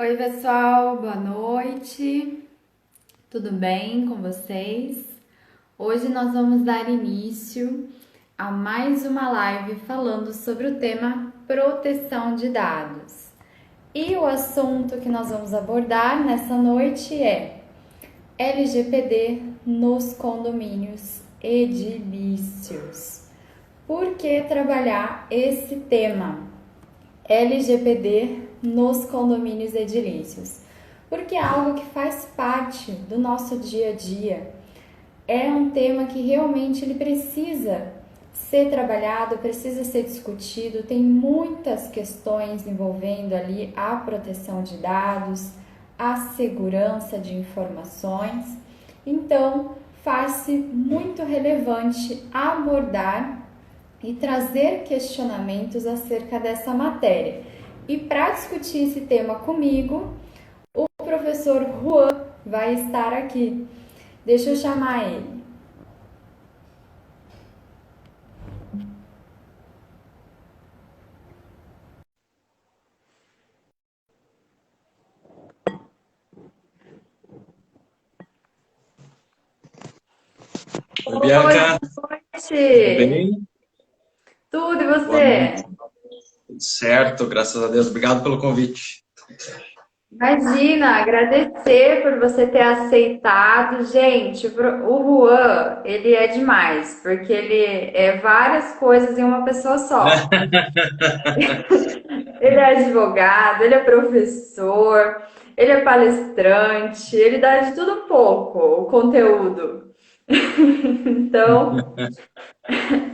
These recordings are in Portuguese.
Oi, pessoal, boa noite. Tudo bem com vocês? Hoje nós vamos dar início a mais uma live falando sobre o tema proteção de dados. E o assunto que nós vamos abordar nessa noite é LGPD nos condomínios edilícios. Por que trabalhar esse tema? LGPD nos condomínios edilícios, porque é algo que faz parte do nosso dia a dia. É um tema que realmente ele precisa ser trabalhado, precisa ser discutido. Tem muitas questões envolvendo ali a proteção de dados, a segurança de informações. Então, faz-se muito relevante abordar e trazer questionamentos acerca dessa matéria. E para discutir esse tema comigo, o professor Juan vai estar aqui. Deixa eu chamar ele. Oi, Oi, Bianca, boa tudo noite. bem? Tudo e Boa noite. você? Tudo certo, graças a Deus. Obrigado pelo convite. Imagina, agradecer por você ter aceitado. Gente, o Juan, ele é demais, porque ele é várias coisas em uma pessoa só. Ele é advogado, ele é professor, ele é palestrante, ele dá de tudo um pouco o conteúdo. Então,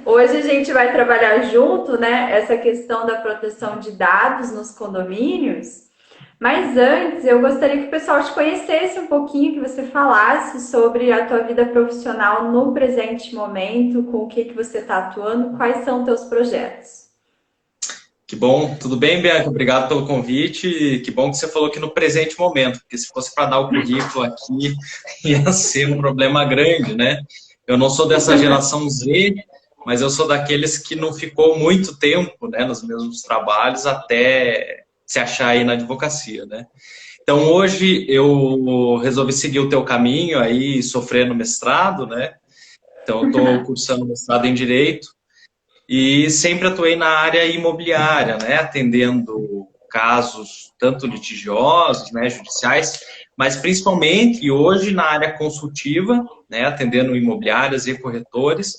hoje a gente vai trabalhar junto, né, essa questão da proteção de dados nos condomínios. Mas antes, eu gostaria que o pessoal te conhecesse um pouquinho, que você falasse sobre a tua vida profissional no presente momento, com o que você está atuando, quais são teus projetos. Que bom, tudo bem, Bianca? Obrigado pelo convite. Que bom que você falou que no presente momento, porque se fosse para dar o currículo aqui, ia ser um problema grande, né? Eu não sou dessa geração Z, mas eu sou daqueles que não ficou muito tempo, né, nos mesmos trabalhos até se achar aí na advocacia, né? Então, hoje eu resolvi seguir o teu caminho aí, sofrendo mestrado, né? Então, eu estou cursando mestrado em Direito e sempre atuei na área imobiliária, né? Atendendo casos tanto litigiosos, né, judiciais, mas principalmente e hoje na área consultiva, né? Atendendo imobiliárias e corretores,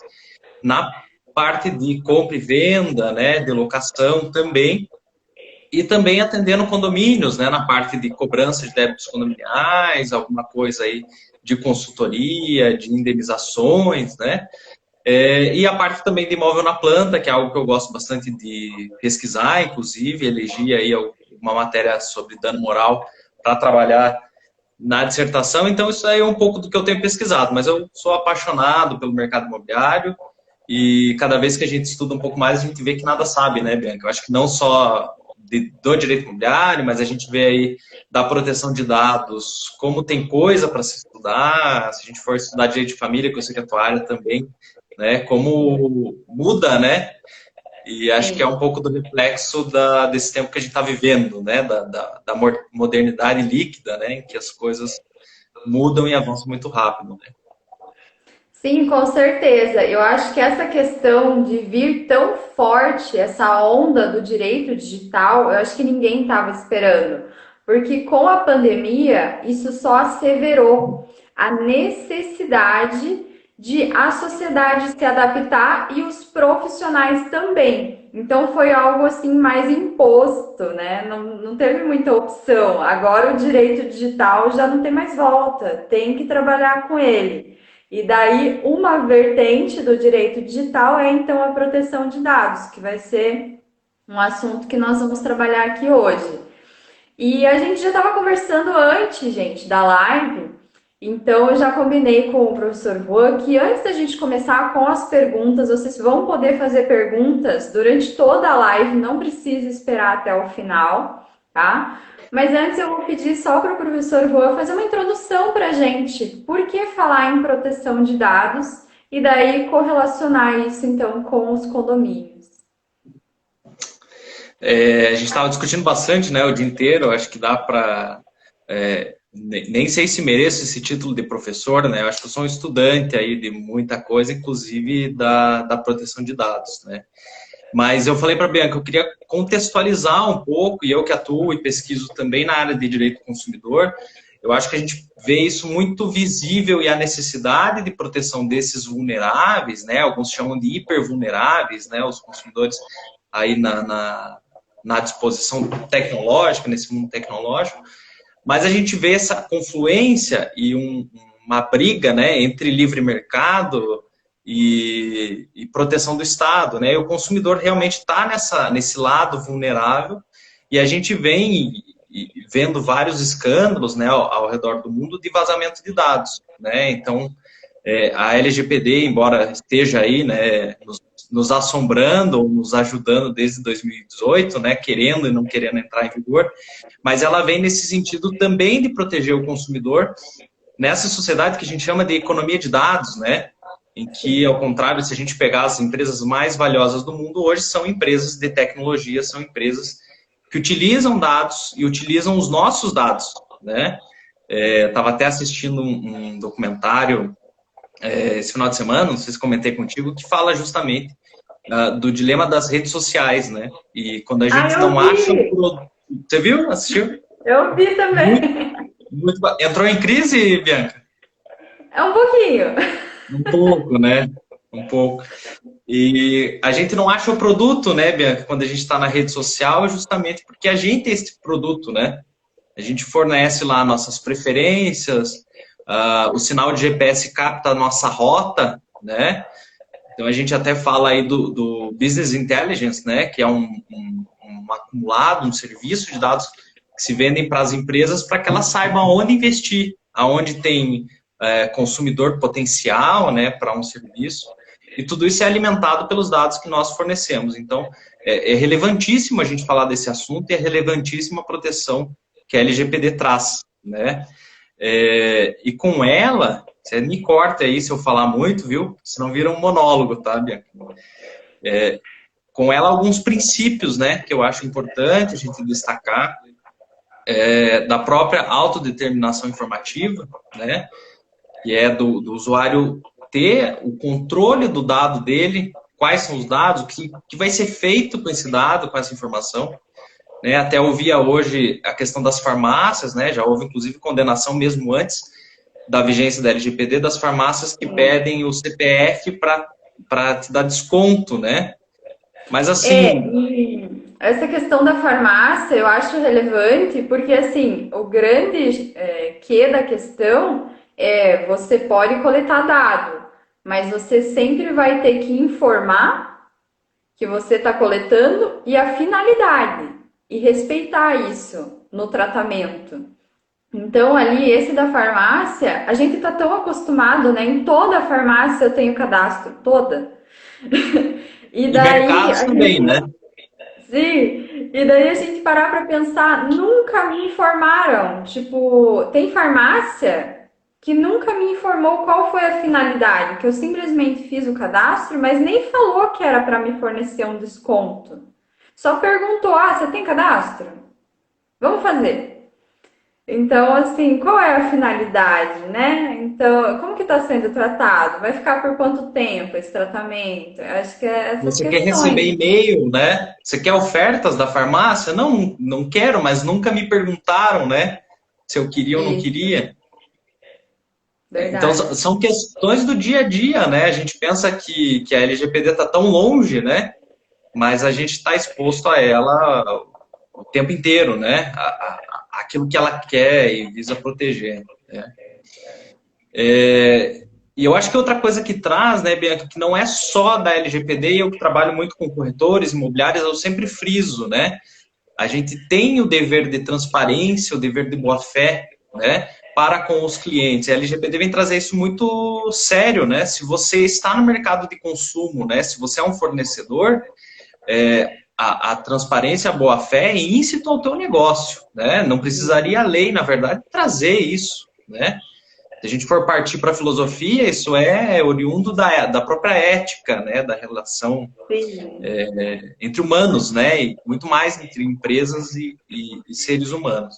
na parte de compra e venda, né? De locação também. E também atendendo condomínios, né, na parte de cobrança de débitos condominiais, alguma coisa aí de consultoria, de indenizações, né? E a parte também de imóvel na planta, que é algo que eu gosto bastante de pesquisar, inclusive, elegi aí uma matéria sobre dano moral para trabalhar na dissertação, então isso aí é um pouco do que eu tenho pesquisado, mas eu sou apaixonado pelo mercado imobiliário e cada vez que a gente estuda um pouco mais, a gente vê que nada sabe, né, Bianca? Eu acho que não só do direito imobiliário, mas a gente vê aí da proteção de dados, como tem coisa para se estudar, se a gente for estudar direito de família, que eu sei que é a tua área também, né, como muda, né? E acho que é um Sim. pouco do reflexo desse tempo que a gente está vivendo, né? Da modernidade líquida, né? Em que as coisas mudam e avançam muito rápido, né? Sim, com certeza. Eu acho que essa questão de vir tão forte, essa onda do direito digital, eu acho que ninguém estava esperando. Porque com a pandemia, isso só asseverou a necessidade de a sociedade se adaptar e os profissionais também. Então foi algo assim mais imposto, né? Não teve muita opção. Agora o direito digital já não tem mais volta, tem que trabalhar com ele. E daí, uma vertente do direito digital é então a proteção de dados, que vai ser um assunto que nós vamos trabalhar aqui hoje. E a gente já estava conversando antes, gente, da live, então eu já combinei com o professor Juan que antes da gente começar com as perguntas, vocês vão poder fazer perguntas durante toda a live, não precisa esperar até o final, tá? Mas antes eu vou pedir só para o professor Juan fazer uma introdução para a gente. Por que falar em proteção de dados e daí correlacionar isso então com os condomínios? A gente estava discutindo bastante, né, o dia inteiro. Acho que dá para... nem sei se mereço esse título de professor, né? Eu acho que eu sou um estudante aí de muita coisa, inclusive da proteção de dados, né? Mas eu falei para a Bianca, eu queria contextualizar um pouco, e eu que atuo e pesquiso também na área de direito do consumidor, eu acho que a gente vê isso muito visível e a necessidade de proteção desses vulneráveis, né? Alguns chamam de hipervulneráveis, né? Os consumidores aí na disposição tecnológica, nesse mundo tecnológico, mas a gente vê essa confluência e uma briga, né, entre livre mercado e proteção do Estado, né? E o consumidor realmente está nesse lado vulnerável, e a gente vem vendo vários escândalos, né, ao redor do mundo de vazamento de dados, né? Então, a LGPD, embora esteja aí, né, nos assombrando ou nos ajudando desde 2018, né, querendo e não querendo entrar em vigor, mas ela vem nesse sentido também de proteger o consumidor nessa sociedade que a gente chama de economia de dados, né, em que, ao contrário, se a gente pegar as empresas mais valiosas do mundo hoje, são empresas de tecnologia, são empresas que utilizam dados e utilizam os nossos dados, né. Estava até assistindo um documentário esse final de semana, não sei se comentei contigo, que fala justamente do dilema das redes sociais, né? E quando a gente não acha o produto... Você viu? Assistiu? Eu vi também. Entrou em crise, Bianca? É um pouquinho. Um pouco, né? Um pouco. E a gente não acha o produto, né, Bianca, quando a gente está na rede social, justamente porque a gente é esse produto, né? A gente fornece lá nossas preferências, o sinal de GPS capta a nossa rota, né? Então a gente até fala aí do Business Intelligence, né? Que é um acumulado, um serviço de dados que se vendem para as empresas para que elas saibam onde investir, aonde tem consumidor potencial, né, para um serviço. E tudo isso é alimentado pelos dados que nós fornecemos. Então, é relevantíssimo a gente falar desse assunto e é relevantíssima a proteção que a LGPD traz, né? E com ela, você me corta aí se eu falar muito, viu? Senão vira um monólogo, tá, Bianca? Com ela, alguns princípios, né, que eu acho importante a gente destacar, da própria autodeterminação informativa, né, que é do usuário ter o controle do dado dele, quais são os dados, o que vai ser feito com esse dado, com essa informação. Né? Até ouvia hoje a questão das farmácias, né? Já houve inclusive condenação mesmo antes da vigência da LGPD, das farmácias que pedem o CPF para te dar desconto, né? Mas assim... E essa questão da farmácia eu acho relevante porque, assim, o grande quê da questão é você pode coletar dado, mas você sempre vai ter que informar que você está coletando e a finalidade, e respeitar isso no tratamento. Então, ali, esse da farmácia, a gente está tão acostumado, né? Em toda farmácia eu tenho cadastro, toda. E E daí, mercados também, né? sim, e daí a gente parar para pensar, nunca me informaram. Tipo, tem farmácia que nunca me informou qual foi a finalidade, que eu simplesmente fiz o cadastro, mas nem falou que era para me fornecer um desconto. Só perguntou: ah, você tem cadastro? Vamos fazer. Então, assim, qual é a finalidade, né? Então, como que está sendo tratado? Vai ficar por quanto tempo esse tratamento? Eu acho que é essas Você quer receber questões. e-mail, né? Você quer ofertas da farmácia? Não, não quero, mas nunca me perguntaram, né? Se eu queria ou não Isso, queria. Então, verdade. são questões do dia a dia, né? A gente pensa que a LGPD está tão longe, né? Mas a gente está exposto a ela o tempo inteiro, né? Aquilo que ela quer e visa proteger, né? E eu acho que outra coisa que traz, né, Bianca, que não é só da LGPD, e eu que trabalho muito com corretores imobiliários, eu sempre friso, né? A gente tem o dever de transparência, o dever de boa-fé, né, para com os clientes. A LGPD vem trazer isso muito sério, né? Se você está no mercado de consumo, né, se você é um fornecedor, a transparência, a boa-fé é íncito ao teu negócio, né? Não precisaria a lei, na verdade, trazer isso, né? Se a gente for partir para a filosofia, isso é oriundo da própria ética, né? Da relação Sim. entre humanos, né? E muito mais entre empresas e seres humanos.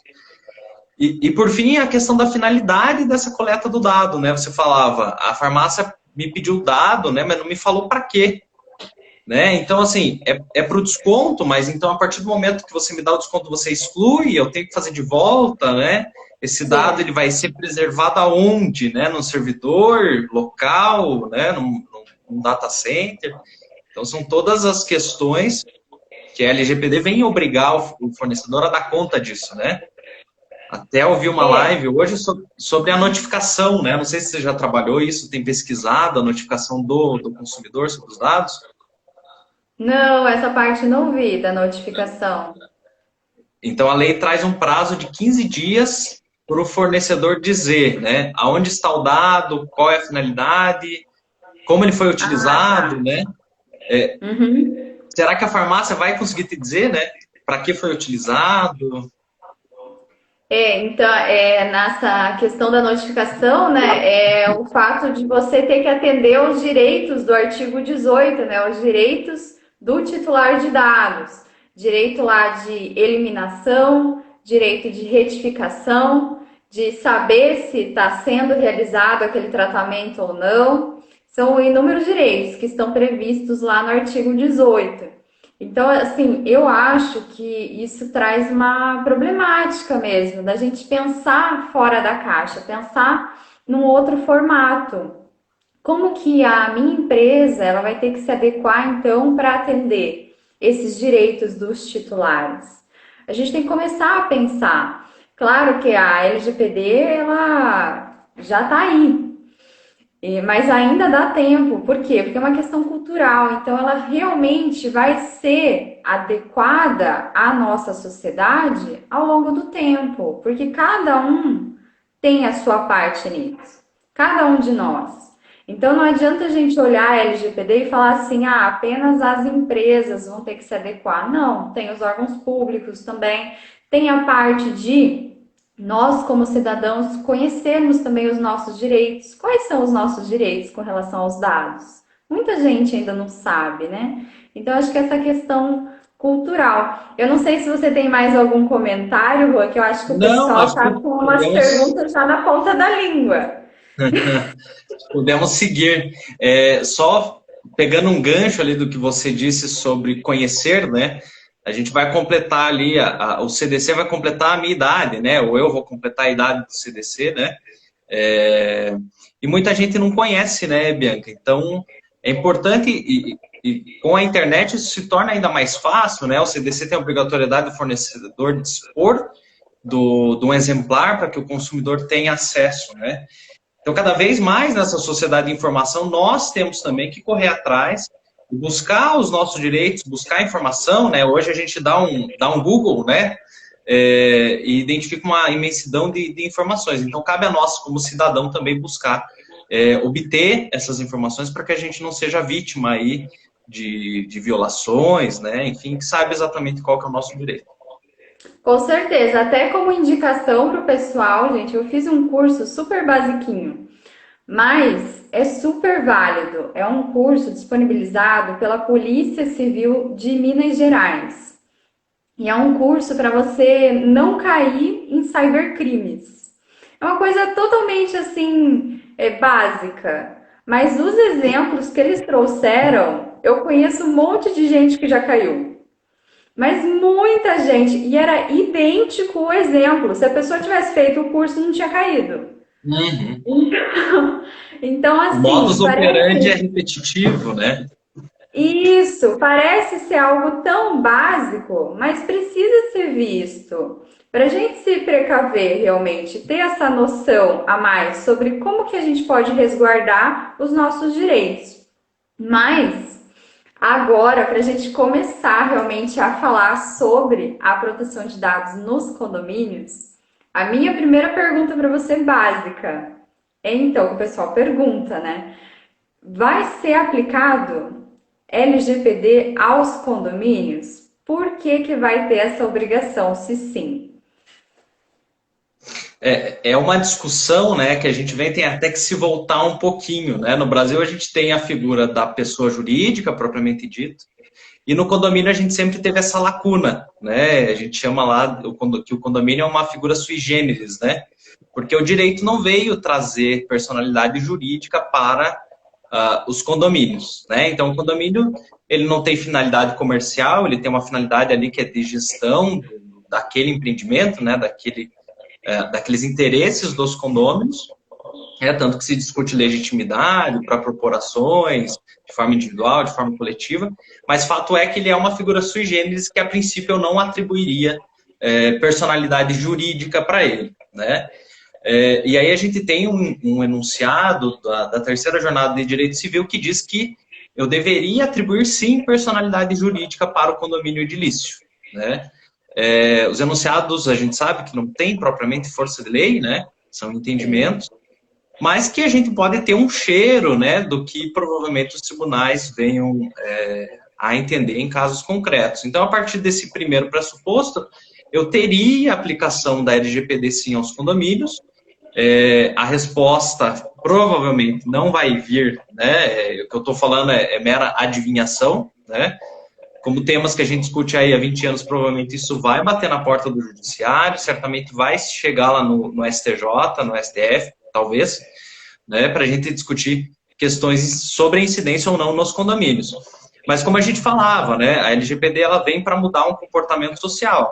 E, por fim, a questão da finalidade dessa coleta do dado, né? Você falava, a farmácia me pediu o dado, né? Mas não me falou para quê, né? Então, assim, é para o desconto, mas então a partir do momento que você me dá o desconto, você exclui, eu tenho que fazer de volta, né? Esse dado Sim. ele vai ser preservado aonde, né? No servidor local, né? Num data center. Então, são todas as questões que a LGPD vem obrigar o fornecedor a dar conta disso, né? Até ouvi uma É. live hoje sobre a notificação, né? Não sei se você já trabalhou isso, tem pesquisado a notificação do consumidor sobre os dados. Não, essa parte não vi da notificação. Então, a lei traz um prazo de 15 dias para o fornecedor dizer, né? Aonde está o dado, qual é a finalidade, como ele foi Ah, utilizado, tá. né? Uhum. Será que a farmácia vai conseguir te dizer, né? Para que foi utilizado? Então, nessa questão da notificação, né, é o fato de você ter que atender aos direitos do artigo 18, né, os direitos do titular de dados, direito lá de eliminação, direito de retificação, de saber se está sendo realizado aquele tratamento ou não, são inúmeros direitos que estão previstos lá no artigo 18. Então, assim, eu acho que isso traz uma problemática mesmo, da gente pensar fora da caixa, pensar num outro formato. Como que a minha empresa ela vai ter que se adequar então para atender esses direitos dos titulares? A gente tem que começar a pensar. Claro que a LGPD ela já está aí, mas ainda dá tempo, por quê? Porque é uma questão cultural, então ela realmente vai ser adequada à nossa sociedade ao longo do tempo, porque cada um tem a sua parte nisso, cada um de nós. Então não adianta a gente olhar a LGPD e falar assim, ah, apenas as empresas vão ter que se adequar. Não, tem os órgãos públicos também, tem a parte de nós, como cidadãos, conhecermos também os nossos direitos. Quais são os nossos direitos com relação aos dados? Muita gente ainda não sabe, né? Então, acho que essa questão cultural. Eu não sei se você tem mais algum comentário, Rua, que eu acho que o Não, pessoal acho está que com umas podemos perguntas já na ponta da língua. Podemos seguir. Só pegando um gancho ali do que você disse sobre conhecer, né? A gente vai completar ali, o CDC vai completar a minha idade, né? Ou eu vou completar a idade do CDC, né? É, e muita gente não conhece, né, Bianca? Então, é importante, e com a internet isso se torna ainda mais fácil, né? O CDC tem a obrigatoriedade do fornecedor dispor de um exemplar para que o consumidor tenha acesso, né? Então, cada vez mais nessa sociedade de informação, nós temos também que correr atrás, buscar os nossos direitos, buscar informação, né? Hoje a gente dá um Google, né? E identifica uma imensidão de informações. Então, cabe a nós, como cidadão, também buscar obter essas informações para que a gente não seja vítima aí de violações, né? Enfim, que saiba exatamente qual que é o nosso direito. Com certeza, até como indicação para o pessoal, gente, eu fiz um curso super basiquinho, mas é super válido. É um curso disponibilizado pela Polícia Civil de Minas Gerais. E é um curso para você não cair em cybercrimes. É uma coisa totalmente assim, básica. Mas os exemplos que eles trouxeram, eu conheço um monte de gente que já caiu. Mas muita gente, e era idêntico o exemplo. Se a pessoa tivesse feito o curso, não tinha caído. Uhum. Então, O assim, modus operandi é parece repetitivo, né? isso, parece ser algo tão básico, mas precisa ser visto. Para a gente se precaver realmente, ter essa noção a mais sobre como que a gente pode resguardar os nossos direitos. Mas agora, para a gente começar realmente a falar sobre a proteção de dados nos condomínios, a minha primeira pergunta para você básica é então, o pessoal pergunta, né? Vai ser aplicado LGPD aos condomínios? Por que que vai ter essa obrigação, se sim? É uma discussão, né, que a gente tem até que se voltar um pouquinho, né? No Brasil a gente tem a figura da pessoa jurídica, propriamente dita, e no condomínio a gente sempre teve essa lacuna, né? A gente chama lá que o condomínio é uma figura sui generis, né? Porque o direito não veio trazer personalidade jurídica para os condomínios, né? Então, o condomínio, ele não tem finalidade comercial, ele tem uma finalidade ali que é de gestão daquele empreendimento, né? Daqueles interesses dos condôminos, tanto que se discute legitimidade para propor ações, de forma individual, de forma coletiva, mas fato é que ele é uma figura sui generis que, a princípio, eu não atribuiria personalidade jurídica para ele, né? E aí a gente tem um enunciado da terceira jornada de direito civil que diz que eu deveria atribuir, sim, personalidade jurídica para o condomínio edilício, né? Os enunciados, a gente sabe que não tem propriamente força de lei, né? São entendimentos, mas que a gente pode ter um cheiro, né, do que provavelmente os tribunais venham a entender em casos concretos. Então, a partir desse primeiro pressuposto, eu teria aplicação da LGPD sim aos condomínios. A resposta provavelmente não vai vir, né? O que eu estou falando é mera adivinhação, né? Como temas que a gente discute aí há 20 anos, provavelmente isso vai bater na porta do judiciário, certamente vai chegar lá no STJ, no STF, talvez, né, para a gente discutir questões sobre a incidência ou não nos condomínios. Mas como a gente falava, né, a LGPD ela vem para mudar um comportamento social.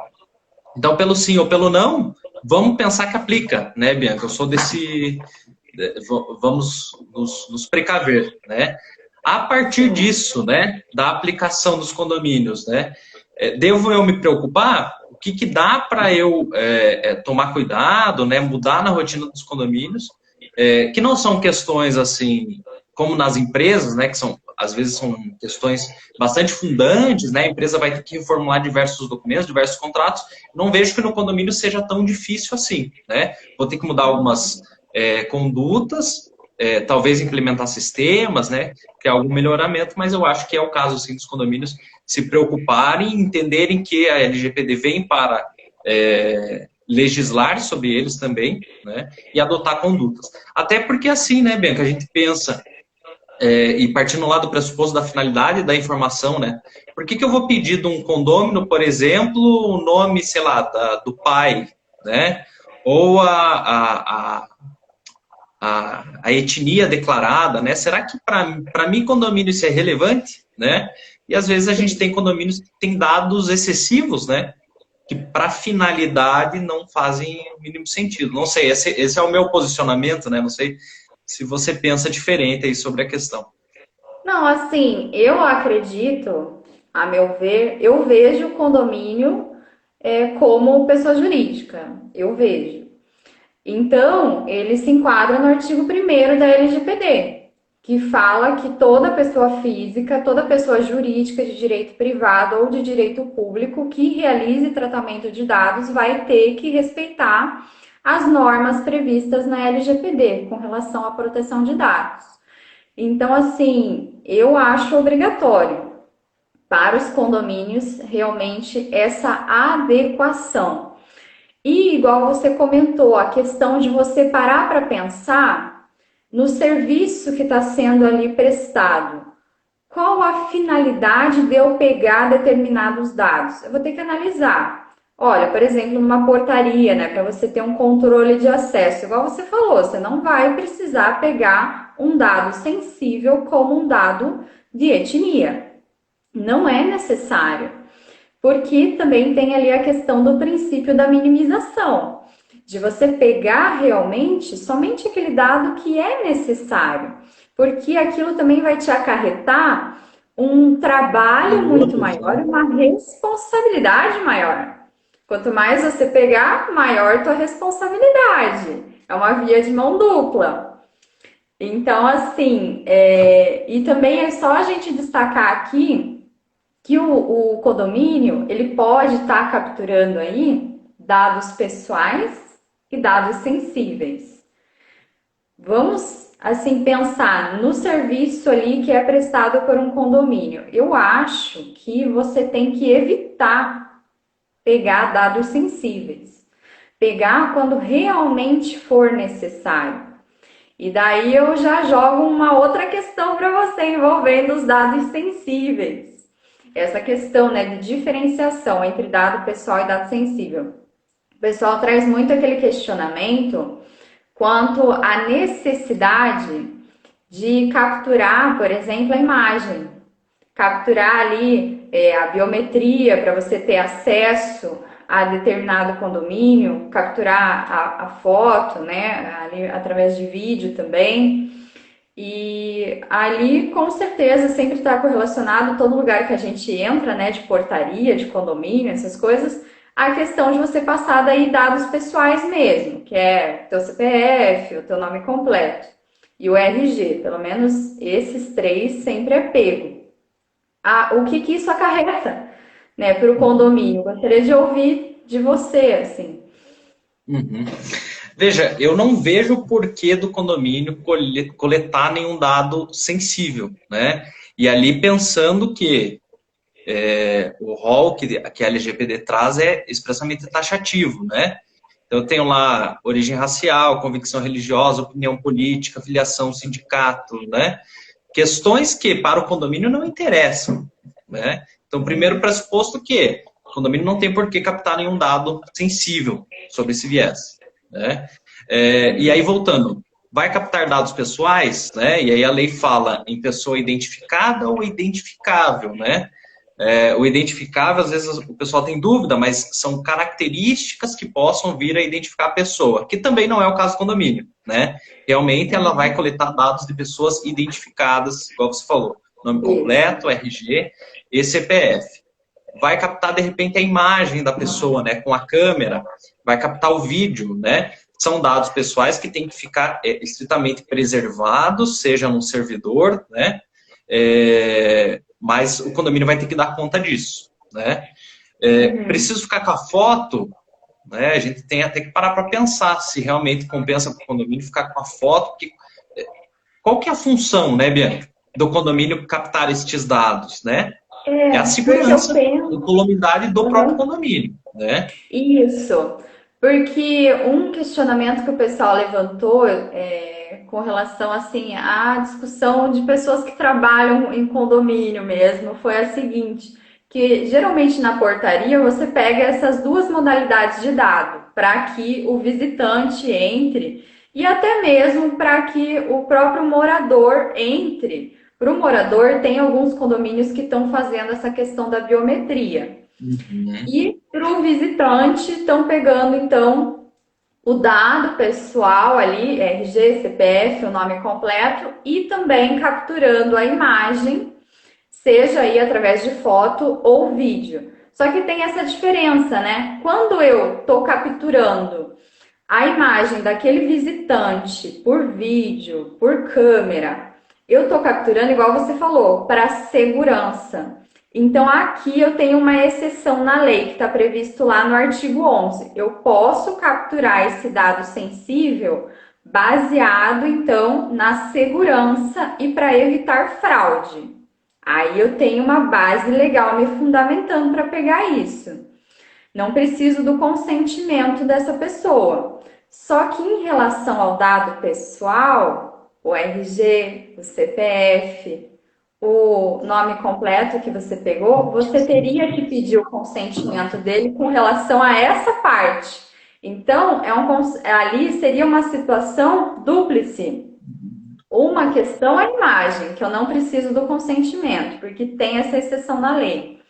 Então, pelo sim ou pelo não, vamos pensar que aplica, né, Bianca? Eu sou desse... Vamos nos precaver, né? A partir disso, né, da aplicação dos condomínios, né, devo eu me preocupar? O que dá para eu tomar cuidado, né, mudar na rotina dos condomínios, que não são questões assim, como nas empresas, né, que às vezes são questões bastante fundantes, né, a empresa vai ter que reformular diversos documentos, diversos contratos, não vejo que no condomínio seja tão difícil assim, né, vou ter que mudar algumas condutas, talvez implementar sistemas, né, criar algum melhoramento, mas eu acho que é o caso, sim, dos condomínios se preocuparem, entenderem que a LGPD vem para legislar sobre eles também, né, e adotar condutas. Até porque assim, né, Bianca, a gente pensa, e partindo lá do pressuposto da finalidade da informação, né, por que eu vou pedir de um condômino, por exemplo, o nome, sei lá, do pai, né, ou a etnia declarada, né? Será que para mim condomínio isso é relevante, né? E às vezes a gente tem condomínios que têm dados excessivos, né? Que para finalidade não fazem o mínimo sentido. Não sei, esse é o meu posicionamento, né? Não sei se você pensa diferente aí sobre a questão. Não, assim, eu acredito, a meu ver, eu vejo o condomínio como pessoa jurídica. Eu vejo. Então, ele se enquadra no artigo 1º da LGPD, que fala que toda pessoa física, toda pessoa jurídica de direito privado ou de direito público que realize tratamento de dados vai ter que respeitar as normas previstas na LGPD com relação à proteção de dados. Então, assim, eu acho obrigatório para os condomínios realmente essa adequação. E, igual você comentou, a questão de você parar para pensar no serviço que está sendo ali prestado. Qual a finalidade de eu pegar determinados dados? Eu vou ter que analisar. Olha, por exemplo, numa portaria, né, para você ter um controle de acesso, igual você falou, você não vai precisar pegar um dado sensível como um dado de etnia. Não é necessário. Porque também tem ali a questão do princípio da minimização, de você pegar realmente somente aquele dado que é necessário, porque aquilo também vai te acarretar um trabalho muito maior, uma responsabilidade maior. Quanto mais você pegar, maior tua responsabilidade. É uma via de mão dupla. Então, assim, e também é só a gente destacar aqui que o condomínio ele pode estar capturando aí dados pessoais e dados sensíveis. Vamos assim pensar no serviço ali que é prestado por um condomínio. Eu acho que você tem que evitar pegar dados sensíveis. pegar quando realmente for necessário. E daí eu já jogo uma outra questão para você envolvendo os dados sensíveis. Essa questão, né, de diferenciação entre dado pessoal e dado sensível. O pessoal traz muito aquele questionamento quanto à necessidade de capturar, por exemplo, a imagem, capturar ali a biometria para você ter acesso a determinado condomínio, capturar a foto, né, ali através de vídeo também. E ali, com certeza, sempre está correlacionado todo lugar que a gente entra, né, de portaria, de condomínio, essas coisas, a questão de você passar daí dados pessoais mesmo, que é teu CPF, o teu nome completo e o RG, pelo menos esses três sempre é pego. O que isso acarreta, né, para o condomínio? Gostaria de ouvir de você, assim. Uhum. Veja, eu não vejo o porquê do condomínio coletar nenhum dado sensível, né? E ali pensando que o rol que a LGPD traz é expressamente taxativo, né? Então, eu tenho lá origem racial, convicção religiosa, opinião política, filiação, sindicato, né? Questões que para o condomínio não interessam, né? Então, primeiro pressuposto que o condomínio não tem por que captar nenhum dado sensível sobre esse viés, né? E aí, voltando, vai captar dados pessoais, né? E aí a lei fala em pessoa identificada ou identificável, né? O identificável, às vezes o pessoal tem dúvida, mas são características que possam vir a identificar a pessoa, que também não é o caso do condomínio, né? Realmente ela vai coletar dados de pessoas identificadas, igual você falou, nome Isso. completo, RG e CPF. Vai captar, de repente, a imagem da pessoa, né, com a câmera, vai captar o vídeo, né? São dados pessoais que têm que ficar estritamente preservados, seja no servidor, né? Mas o condomínio vai ter que dar conta disso, né? Preciso ficar com a foto, né? A gente tem até que parar para pensar se realmente compensa para o condomínio ficar com a foto, porque qual que é a função, né, Bianca, do condomínio captar estes dados, né? É a Porque eu segurança e penso. incolumidade do próprio Uhum. condomínio, né? Isso, porque um questionamento que o pessoal levantou com relação assim à discussão de pessoas que trabalham em condomínio mesmo foi a seguinte, que geralmente na portaria você pega essas duas modalidades de dado para que o visitante entre e até mesmo para que o próprio morador entre. Para o morador, tem alguns condomínios que estão fazendo essa questão da biometria. Uhum. E para o visitante, estão pegando então o dado pessoal ali, RG, CPF, o nome completo, e também capturando a imagem, seja aí através de foto ou vídeo. Só que tem essa diferença, né? Quando eu estou capturando a imagem daquele visitante por vídeo, por câmera, eu estou capturando, igual você falou, para segurança. Então, aqui eu tenho uma exceção na lei que está previsto lá no artigo 11. Eu posso capturar esse dado sensível baseado, então, na segurança e para evitar fraude. Aí eu tenho uma base legal me fundamentando para pegar isso. Não preciso do consentimento dessa pessoa. Só que em relação ao dado pessoal, o RG, o CPF, o nome completo que você pegou, você teria que pedir o consentimento dele com relação a essa parte. Então, ali seria uma situação dúplice. Uma questão é a imagem, que eu não preciso do consentimento, porque tem essa exceção na lei.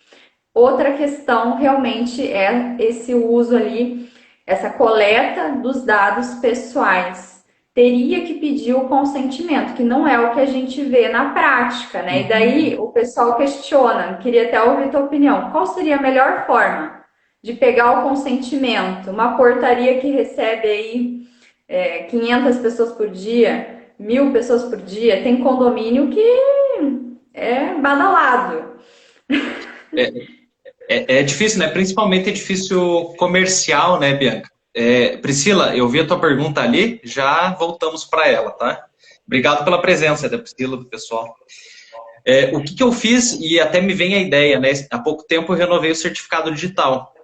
Outra questão realmente é esse uso ali, essa coleta dos dados pessoais. Teria que pedir o consentimento, que não é o que a gente vê na prática, né? E daí o pessoal questiona, queria até ouvir tua opinião. Qual seria a melhor forma de pegar o consentimento? Uma portaria que recebe aí 500 pessoas por dia, 1.000 pessoas por dia, tem condomínio que é badalado. É difícil, né? Principalmente é difícil comercial, né, Bianca? Priscila, eu vi a tua pergunta ali, já voltamos para ela, tá? Obrigado pela presença da Priscila, do pessoal. O que eu fiz, e até me vem a ideia, né? Há pouco tempo eu renovei o certificado digital.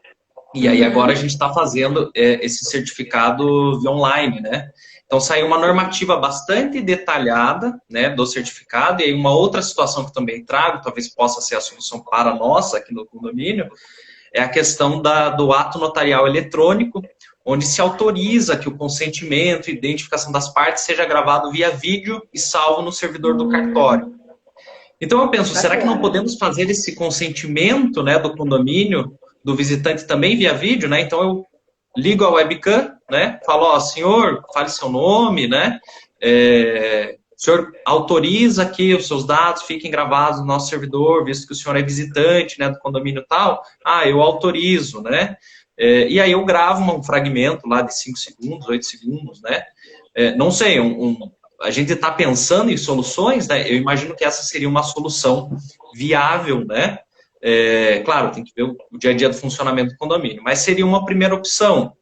E aí agora a gente está fazendo esse certificado via online, né? Então saiu uma normativa bastante detalhada, né, do certificado, e aí uma outra situação que eu também trago, talvez possa ser a solução para nós aqui no condomínio, é a questão do ato notarial eletrônico, onde se autoriza que o consentimento e identificação das partes seja gravado via vídeo e salvo no servidor do cartório. Então eu penso, será que não podemos fazer esse consentimento, né, do condomínio, do visitante também via vídeo, né? Então eu ligo a webcam, né? Falo, ó, senhor, fale seu nome, né? O senhor autoriza que os seus dados fiquem gravados no nosso servidor, visto que o senhor é visitante, né, do condomínio tal? Ah, eu autorizo, né? E aí eu gravo um fragmento lá de 5 segundos, 8 segundos, né? Não sei, a gente está pensando em soluções, né? Eu imagino que essa seria uma solução viável, né? Claro, tem que ver o dia a dia do funcionamento do condomínio, mas seria uma primeira opção.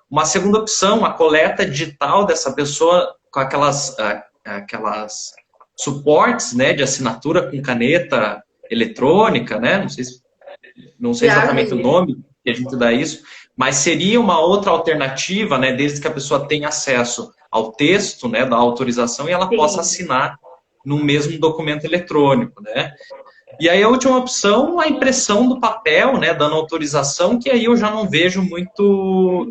Uma segunda opção, a coleta digital dessa pessoa com aquelas suportes, né, de assinatura com caneta eletrônica, né? Não sei exatamente o nome que a gente dá isso, mas seria uma outra alternativa, né, desde que a pessoa tenha acesso ao texto, né, da autorização e ela possa assinar no mesmo documento eletrônico, né? E aí a última opção, a impressão do papel, né, dando autorização, que aí eu já não vejo muito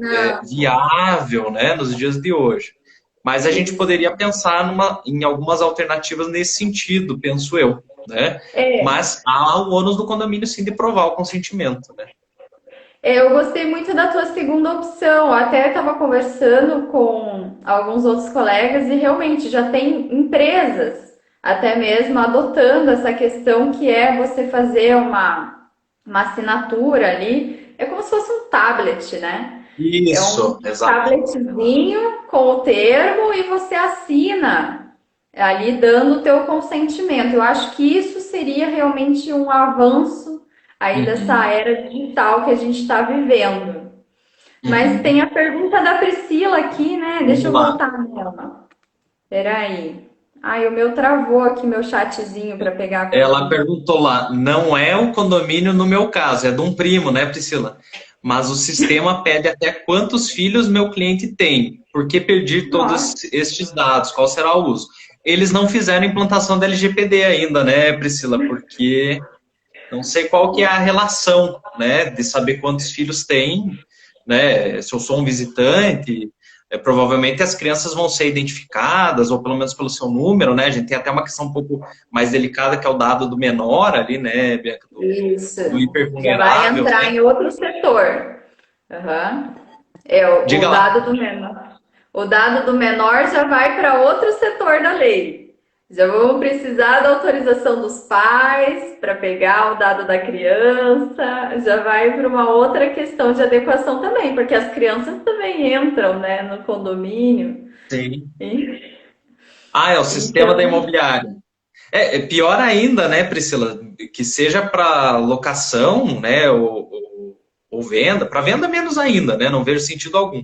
viável, né, nos dias de hoje. Mas a gente poderia pensar em algumas alternativas nesse sentido, penso eu, né? Mas há o ônus do condomínio, sim, de provar o consentimento, né? Eu gostei muito da tua segunda opção. Até estava conversando com alguns outros colegas e realmente já tem empresas até mesmo adotando essa questão que é você fazer uma assinatura ali. É como se fosse um tablet, né? Isso, É um exato. tabletzinho com o termo e você assina ali dando o teu consentimento. Eu acho que isso seria realmente um avanço aí dessa era digital que a gente está vivendo. Mas tem a pergunta da Priscila aqui, né? Deixa Vamos eu lá. voltar nela. Peraí. Ai, o meu travou aqui, meu chatzinho para pegar a Ela pergunta. perguntou lá, não é o condomínio no meu caso, é de um primo, né, Priscila? Mas o sistema pede até quantos filhos meu cliente tem. Por que perder Nossa. todos estes dados? Qual será o uso? Eles não fizeram implantação da LGPD ainda, né, Priscila? Porque não sei qual que é a relação, né, de saber quantos filhos tem, né, se eu sou um visitante, provavelmente as crianças vão ser identificadas, ou pelo menos pelo seu número, né, a gente tem até uma questão um pouco mais delicada, que é o dado do menor ali, né, Bianca, Isso. do Já vai hipervulnerável, entrar né? em outro setor. Aham. É o Diga lá. dado do menor. O dado do menor já vai para outro setor da lei. Já vamos precisar da autorização dos pais para pegar o dado da criança. Já vai para uma outra questão de adequação também, porque as crianças também entram, né, no condomínio. Sim. E- Ah, é o sistema da Então, imobiliária. É pior ainda, né, Priscila, que seja para locação, né, ou venda, para venda menos ainda, né, não vejo sentido algum.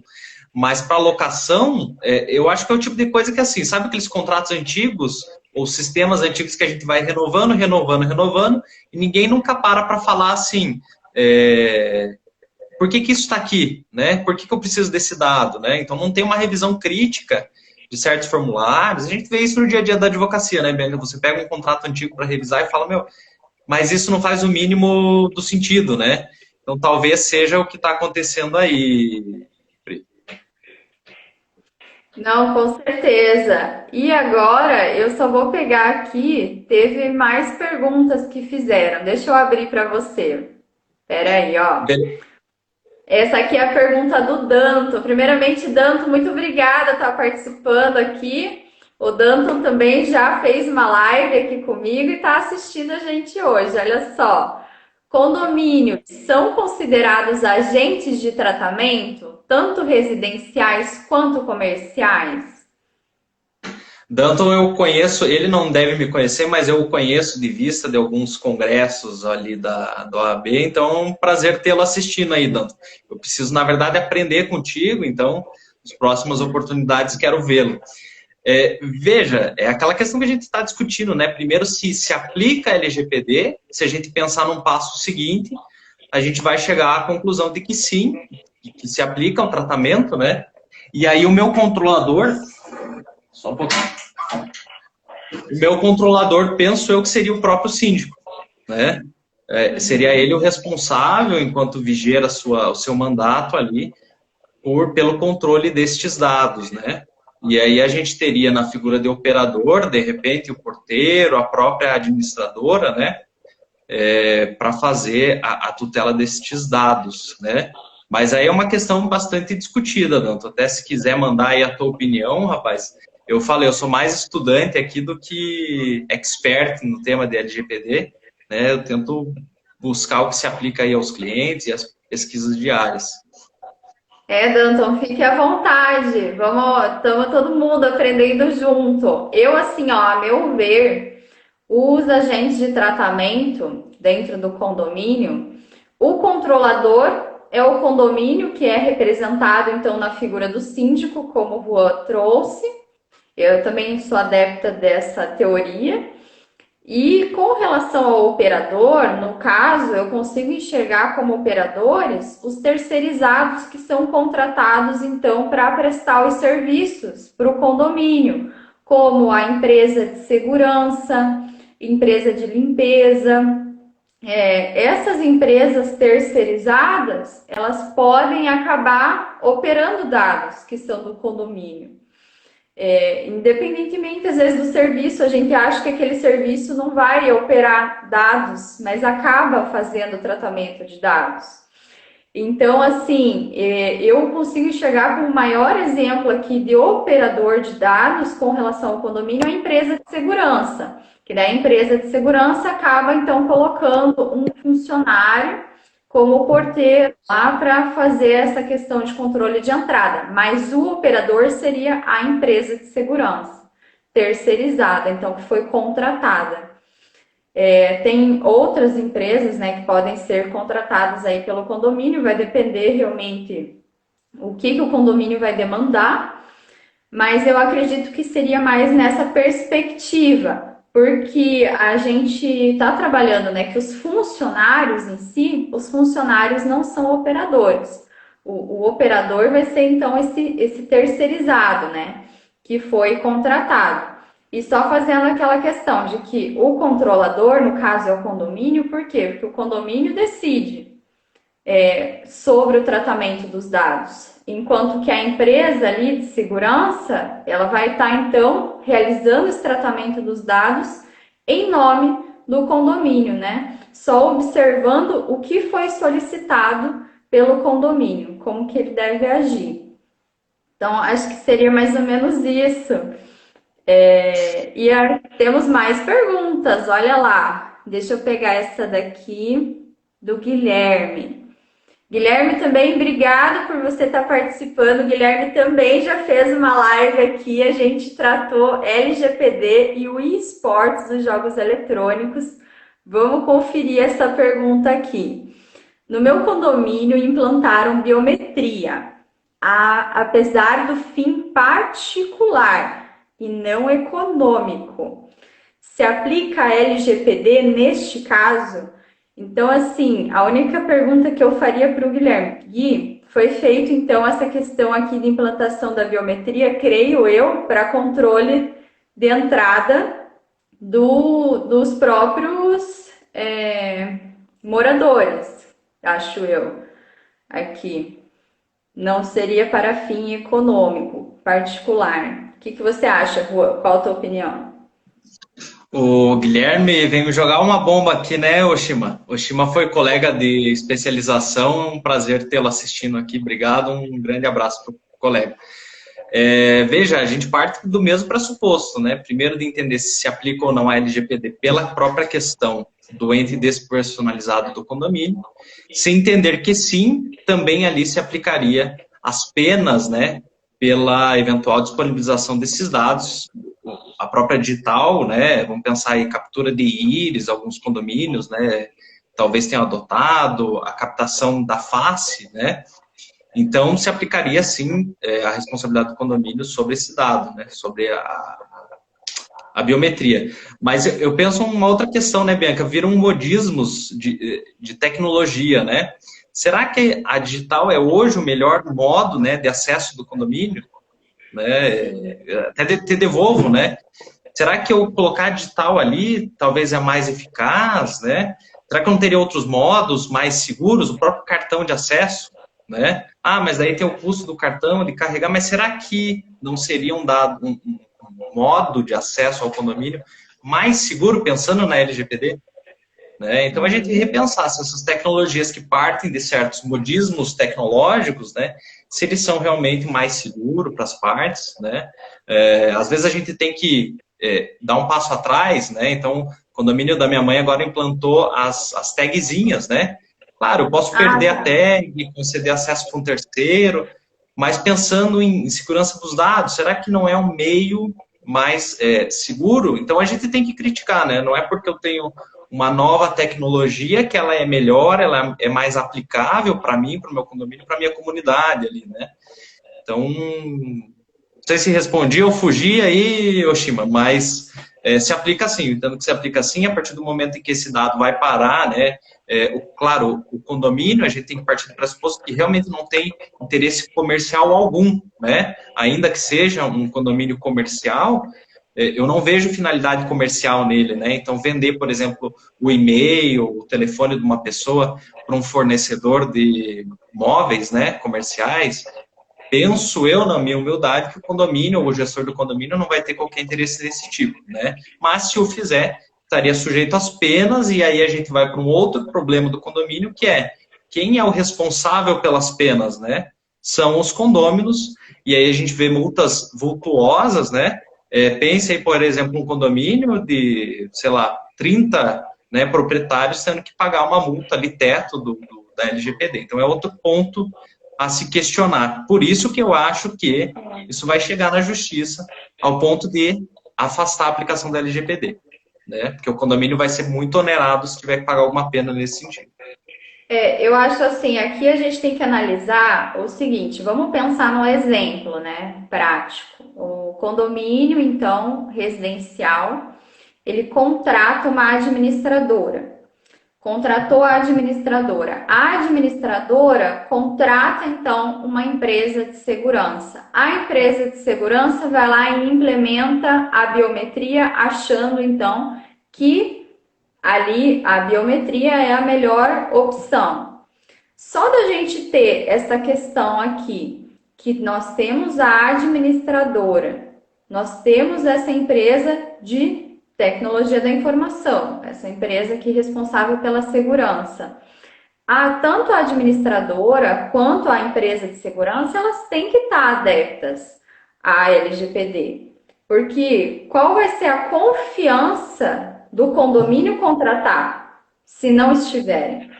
Mas para locação, eu acho que é o tipo de coisa que, assim, sabe aqueles contratos antigos, ou sistemas antigos que a gente vai renovando, renovando, renovando, e ninguém nunca para falar assim, por que que isso está aqui, né? Por que que eu preciso desse dado, né? Então não tem uma revisão crítica de certos formulários. A gente vê isso no dia a dia da advocacia, né, Bianca? Você pega um contrato antigo para revisar e fala, meu, mas isso não faz o mínimo do sentido, né? Então talvez seja o que está acontecendo aí. Pri. não, com certeza. E agora eu só vou pegar aqui, teve mais perguntas que fizeram. Deixa eu abrir para você. Pera aí, ó. Essa aqui é a pergunta do Danto. Primeiramente, Danto, muito obrigada por estar participando aqui. O Danton também já fez uma live aqui comigo e está assistindo a gente hoje. Olha só. Condomínios são considerados agentes de tratamento, tanto residenciais quanto comerciais? Danton eu conheço, ele não deve me conhecer, mas eu o conheço de vista de alguns congressos ali da OAB, então é um prazer tê-lo assistindo aí, Danton. Eu preciso, na verdade, aprender contigo, então, nas próximas oportunidades quero vê-lo. Veja, é aquela questão que a gente está discutindo, né? Primeiro, se aplica a LGPD, se a gente pensar num passo seguinte, a gente vai chegar à conclusão de que sim, que se aplica um tratamento, né? E aí o meu controlador, só um pouquinho, o meu controlador, penso eu que seria o próprio síndico, né? Seria ele o responsável, enquanto vigia o seu mandato ali, pelo controle destes dados, né? E aí a gente teria na figura de operador, de repente, o porteiro, a própria administradora, né? Para fazer a tutela destes dados, né? Mas aí é uma questão bastante discutida, Danto. Até se quiser mandar aí a tua opinião, rapaz. Eu falei, eu sou mais estudante aqui do que expert no tema de LGPD, né? Eu tento buscar o que se aplica aí aos clientes e às pesquisas diárias. Danton, fique à vontade. Vamos, estamos todo mundo aprendendo junto. Eu, assim, ó, a meu ver, os agentes de tratamento dentro do condomínio, o controlador é o condomínio, que é representado, então, na figura do síndico, como o Juan trouxe. Eu também sou adepta dessa teoria. E com relação ao operador, no caso, eu consigo enxergar como operadores os terceirizados que são contratados, então, para prestar os serviços para o condomínio, como a empresa de segurança, empresa de limpeza. Essas empresas terceirizadas, elas podem acabar operando dados que são do condomínio. Independentemente, às vezes, do serviço, a gente acha que aquele serviço não vai operar dados, mas acaba fazendo o tratamento de dados. Então, assim, eu consigo enxergar como o maior exemplo aqui de operador de dados com relação ao condomínio a empresa de segurança, que daí a empresa de segurança acaba, então, colocando um funcionário como porteiro lá para fazer essa questão de controle de entrada, mas o operador seria a empresa de segurança terceirizada, então que foi contratada. Tem outras empresas, né, que podem ser contratadas aí pelo condomínio, vai depender realmente o que o condomínio vai demandar, mas eu acredito que seria mais nessa perspectiva, porque a gente está trabalhando, né, que os funcionários em si, os funcionários não são operadores. O operador vai ser, então, esse terceirizado, né, que foi contratado. E só fazendo aquela questão de que o controlador, no caso, é o condomínio, por quê? Porque o condomínio decide sobre o tratamento dos dados. Enquanto que a empresa ali de segurança, ela vai estar, então, realizando esse tratamento dos dados em nome do condomínio, né? Só observando o que foi solicitado pelo condomínio, como que ele deve agir. Então, acho que seria mais ou menos isso. Temos mais perguntas, olha lá. Deixa eu pegar essa daqui do Guilherme. Guilherme, também, obrigado por você estar participando. Guilherme também já fez uma live aqui, a gente tratou LGPD e o eSports dos jogos eletrônicos. Vamos conferir essa pergunta aqui. No meu condomínio implantaram biometria, apesar do fim particular e não econômico. Se aplica a LGPD neste caso? Então, assim, a única pergunta que eu faria para o Guilherme, Gui, foi feito, então, essa questão aqui de implantação da biometria, creio eu, para controle de entrada dos próprios moradores, acho eu, aqui. Não seria para fim econômico, particular. O que você acha, Rua? Qual a tua opinião? O Guilherme vem me jogar uma bomba aqui, né, Oshima? Oshima foi colega de especialização, é um prazer tê-lo assistindo aqui. Obrigado, um grande abraço para o colega. Veja, a gente parte do mesmo pressuposto, né? Primeiro de entender se aplica ou não a LGPD pela própria questão do ente despersonalizado do condomínio, se entender que sim, também ali se aplicaria as penas, né? Pela eventual disponibilização desses dados, a própria digital, né? Vamos pensar aí captura de íris, alguns condomínios, né? Talvez tenham adotado a captação da face, né? Então, se aplicaria, sim, a responsabilidade do condomínio sobre esse dado, né? Sobre a biometria. Mas eu penso uma outra questão, né, Bianca? Viram modismos de tecnologia, né? Será que a digital é hoje o melhor modo, né, de acesso do condomínio? Né? Sim. Até te devolvo, né? Será que eu colocar digital ali talvez é mais eficaz, né? Será que eu não teria outros modos mais seguros? O próprio cartão de acesso, né? Ah, mas daí tem o custo do cartão de carregar, mas será que não seria um modo de acesso ao condomínio mais seguro, pensando na LGPD? Né? Então, a gente Uhum. repensar se essas tecnologias que partem de certos modismos tecnológicos, né, se eles são realmente mais seguros para as partes. Né? Às vezes a gente tem que dar um passo atrás. Né? Então, o condomínio da minha mãe agora implantou as tagzinhas. Né? Claro, eu posso Ah, perder a tá. tag, conceder acesso para um terceiro, mas pensando em segurança dos dados, será que não é um meio mais seguro? Então, a gente tem que criticar, né? Não é porque eu tenho uma nova tecnologia que ela é melhor, ela é mais aplicável para mim, para o meu condomínio, para a minha comunidade ali, né? Então, não sei se respondi ou fugi aí, Oshima, mas se aplica assim, entendo que se aplica assim a partir do momento em que esse dado vai parar, né? Claro, o condomínio, a gente tem que partir do pressuposto que realmente não tem interesse comercial algum, né? Ainda que seja um condomínio comercial, eu não vejo finalidade comercial nele, né? Então, vender, por exemplo, o e-mail, o telefone de uma pessoa para um fornecedor de móveis, né, comerciais, penso eu, na minha humildade, que o condomínio ou o gestor do condomínio não vai ter qualquer interesse desse tipo, né? Mas se o fizer, estaria sujeito às penas, e aí a gente vai para um outro problema do condomínio, que é quem é o responsável pelas penas, né? São os condôminos, e aí a gente vê multas vultuosas, né? Pense aí, por exemplo, um condomínio de, sei lá, 30, né, proprietários tendo que pagar uma multa ali, teto da LGPD. Então, é outro ponto a se questionar. Por isso que eu acho que isso vai chegar na justiça ao ponto de afastar a aplicação da LGPD, né? Porque o condomínio vai ser muito onerado se tiver que pagar alguma pena nesse sentido. Eu acho assim, aqui a gente tem que analisar o seguinte, vamos pensar no exemplo, né, prático. O condomínio, então, residencial, ele contrata uma administradora. Contratou a administradora. A administradora contrata, então, uma empresa de segurança. A empresa de segurança vai lá e implementa a biometria, achando, então, que ali a biometria é a melhor opção. Só da gente ter essa questão aqui, que nós temos a administradora, nós temos essa empresa de tecnologia da informação, essa empresa que é responsável pela segurança. Tanto a administradora quanto a empresa de segurança, elas têm que estar adeptas à LGPD. Porque qual vai ser a confiança do condomínio contratar se não estiverem?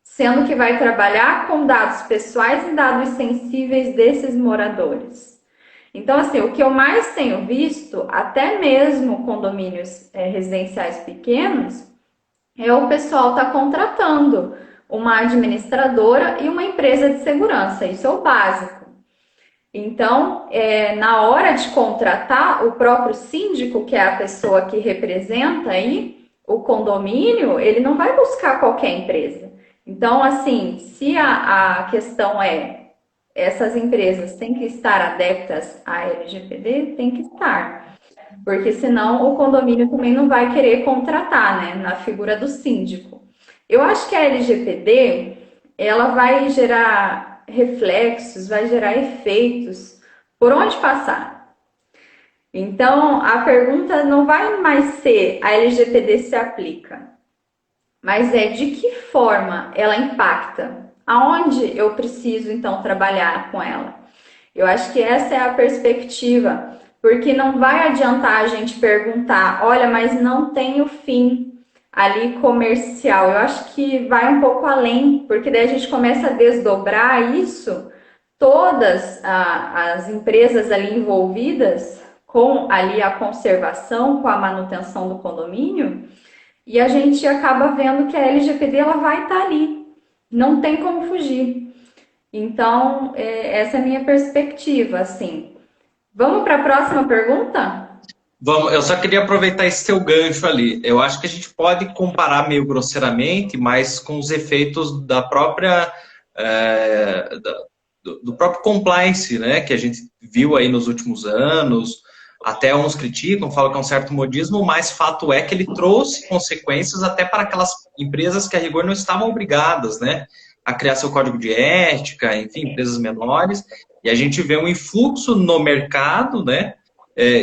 Sendo que vai trabalhar com dados pessoais e dados sensíveis desses moradores. Então, assim, o que eu mais tenho visto, até mesmo condomínios residenciais pequenos, é o pessoal tá contratando uma administradora e uma empresa de segurança. Isso é o básico. Então, na hora de contratar, o próprio síndico, que é a pessoa que representa aí o condomínio, ele não vai buscar qualquer empresa. Então, assim, se a questão é essas empresas têm que estar adeptas à LGPD, tem que estar. Porque senão o condomínio também não vai querer contratar, né, na figura do síndico. Eu acho que a LGPD, ela vai gerar reflexos, vai gerar efeitos por onde passar. Então, a pergunta não vai mais ser a LGPD se aplica, mas é de que forma ela impacta, aonde eu preciso então trabalhar com ela. Eu acho que essa é a perspectiva, porque não vai adiantar a gente perguntar, olha, mas não tem o fim ali comercial. Eu acho que vai um pouco além, porque daí a gente começa a desdobrar isso, todas as empresas ali envolvidas com ali a conservação, com a manutenção do condomínio, e a gente acaba vendo que a LGPD ela vai estar ali, não tem como fugir. Então, essa é a minha perspectiva, assim. Vamos para a próxima pergunta? Vamos, eu só queria aproveitar esse teu gancho ali. Eu acho que a gente pode comparar meio grosseiramente, mas com os efeitos da própria do próprio compliance, né, que a gente viu aí nos últimos anos. Até uns criticam, falam que é um certo modismo, mas fato é que ele trouxe consequências até para aquelas empresas que a rigor não estavam obrigadas, né, a criar seu código de ética, enfim, empresas menores. E a gente vê um influxo no mercado, né,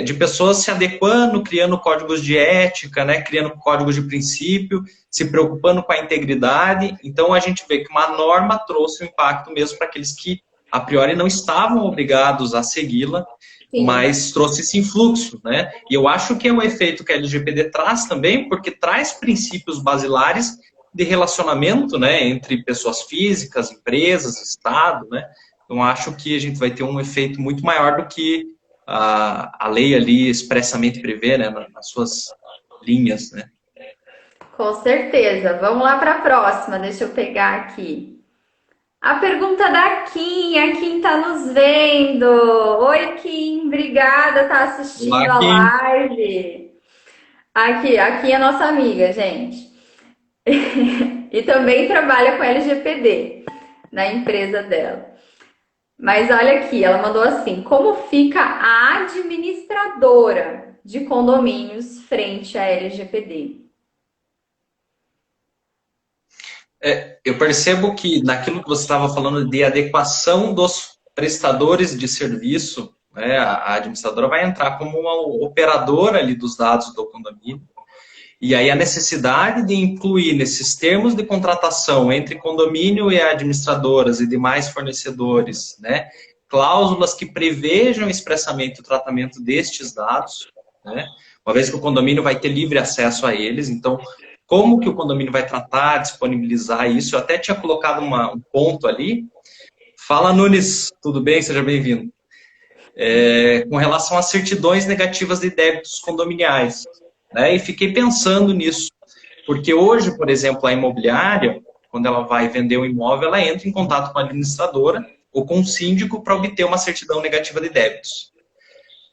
de pessoas se adequando, criando códigos de ética, né, criando códigos de princípio, se preocupando com a integridade. Então, a gente vê que uma norma trouxe um impacto mesmo para aqueles que, a priori, não estavam obrigados a segui-la, Sim. mas trouxe esse influxo, né? E eu acho que é um efeito que a LGPD traz também, porque traz princípios basilares de relacionamento, né, entre pessoas físicas, empresas, Estado, né? Então, acho que a gente vai ter um efeito muito maior do que a lei ali expressamente prevê, né, nas suas linhas, né? Com certeza. Vamos lá para a próxima. Deixa eu pegar aqui. A pergunta da Kim. A Kim tá nos vendo. Oi, Kim. Obrigada, tá assistindo Olá, a Kim. live. Aqui é nossa amiga, gente. E também trabalha com LGPD na empresa dela. Mas olha aqui, ela mandou assim: como fica a administradora de condomínios frente à LGPD? Eu percebo que naquilo que você estava falando de adequação dos prestadores de serviço, né, a administradora vai entrar como uma operadora ali dos dados do condomínio. E aí a necessidade de incluir nesses termos de contratação entre condomínio e administradoras e demais fornecedores, né, cláusulas que prevejam expressamente o tratamento destes dados, né, uma vez que o condomínio vai ter livre acesso a eles, então como que o condomínio vai tratar, disponibilizar isso? Eu até tinha colocado um ponto ali. Fala, Nunes, tudo bem? Seja bem-vindo. Com relação às certidões negativas de débitos condominiais, né? E fiquei pensando nisso, porque hoje, por exemplo, a imobiliária, quando ela vai vender um imóvel, ela entra em contato com a administradora ou com o síndico para obter uma certidão negativa de débitos.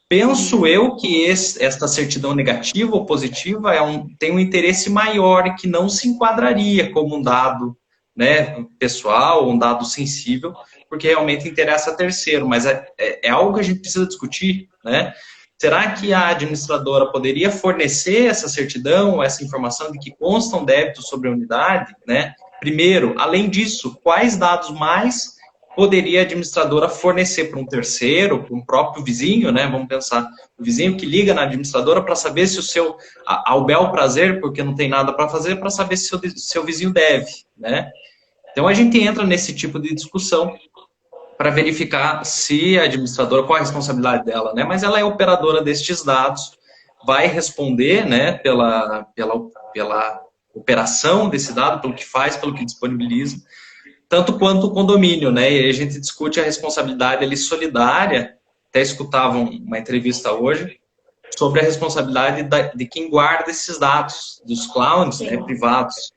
Penso Uhum. eu que esta certidão negativa ou positiva tem um interesse maior que não se enquadraria como um dado, né, pessoal, um dado sensível, porque realmente interessa a terceiro, mas é algo que a gente precisa discutir, né? Será que a administradora poderia fornecer essa certidão, essa informação de que constam débitos sobre a unidade, né? Primeiro, além disso, quais dados mais poderia a administradora fornecer para um terceiro, para um próprio vizinho, né? Vamos pensar, o vizinho que liga na administradora para saber se o seu, ao bel prazer, porque não tem nada para fazer, para saber se o seu vizinho deve, né? Então a gente entra nesse tipo de discussão para verificar se a administradora, qual a responsabilidade dela, né? Mas ela é operadora destes dados, vai responder, né, pela operação desse dado, pelo que faz, pelo que disponibiliza, tanto quanto o condomínio, né? E a gente discute a responsabilidade ali solidária. Até escutava uma entrevista hoje sobre a responsabilidade de quem guarda esses dados dos clouds, né, Sim. privados,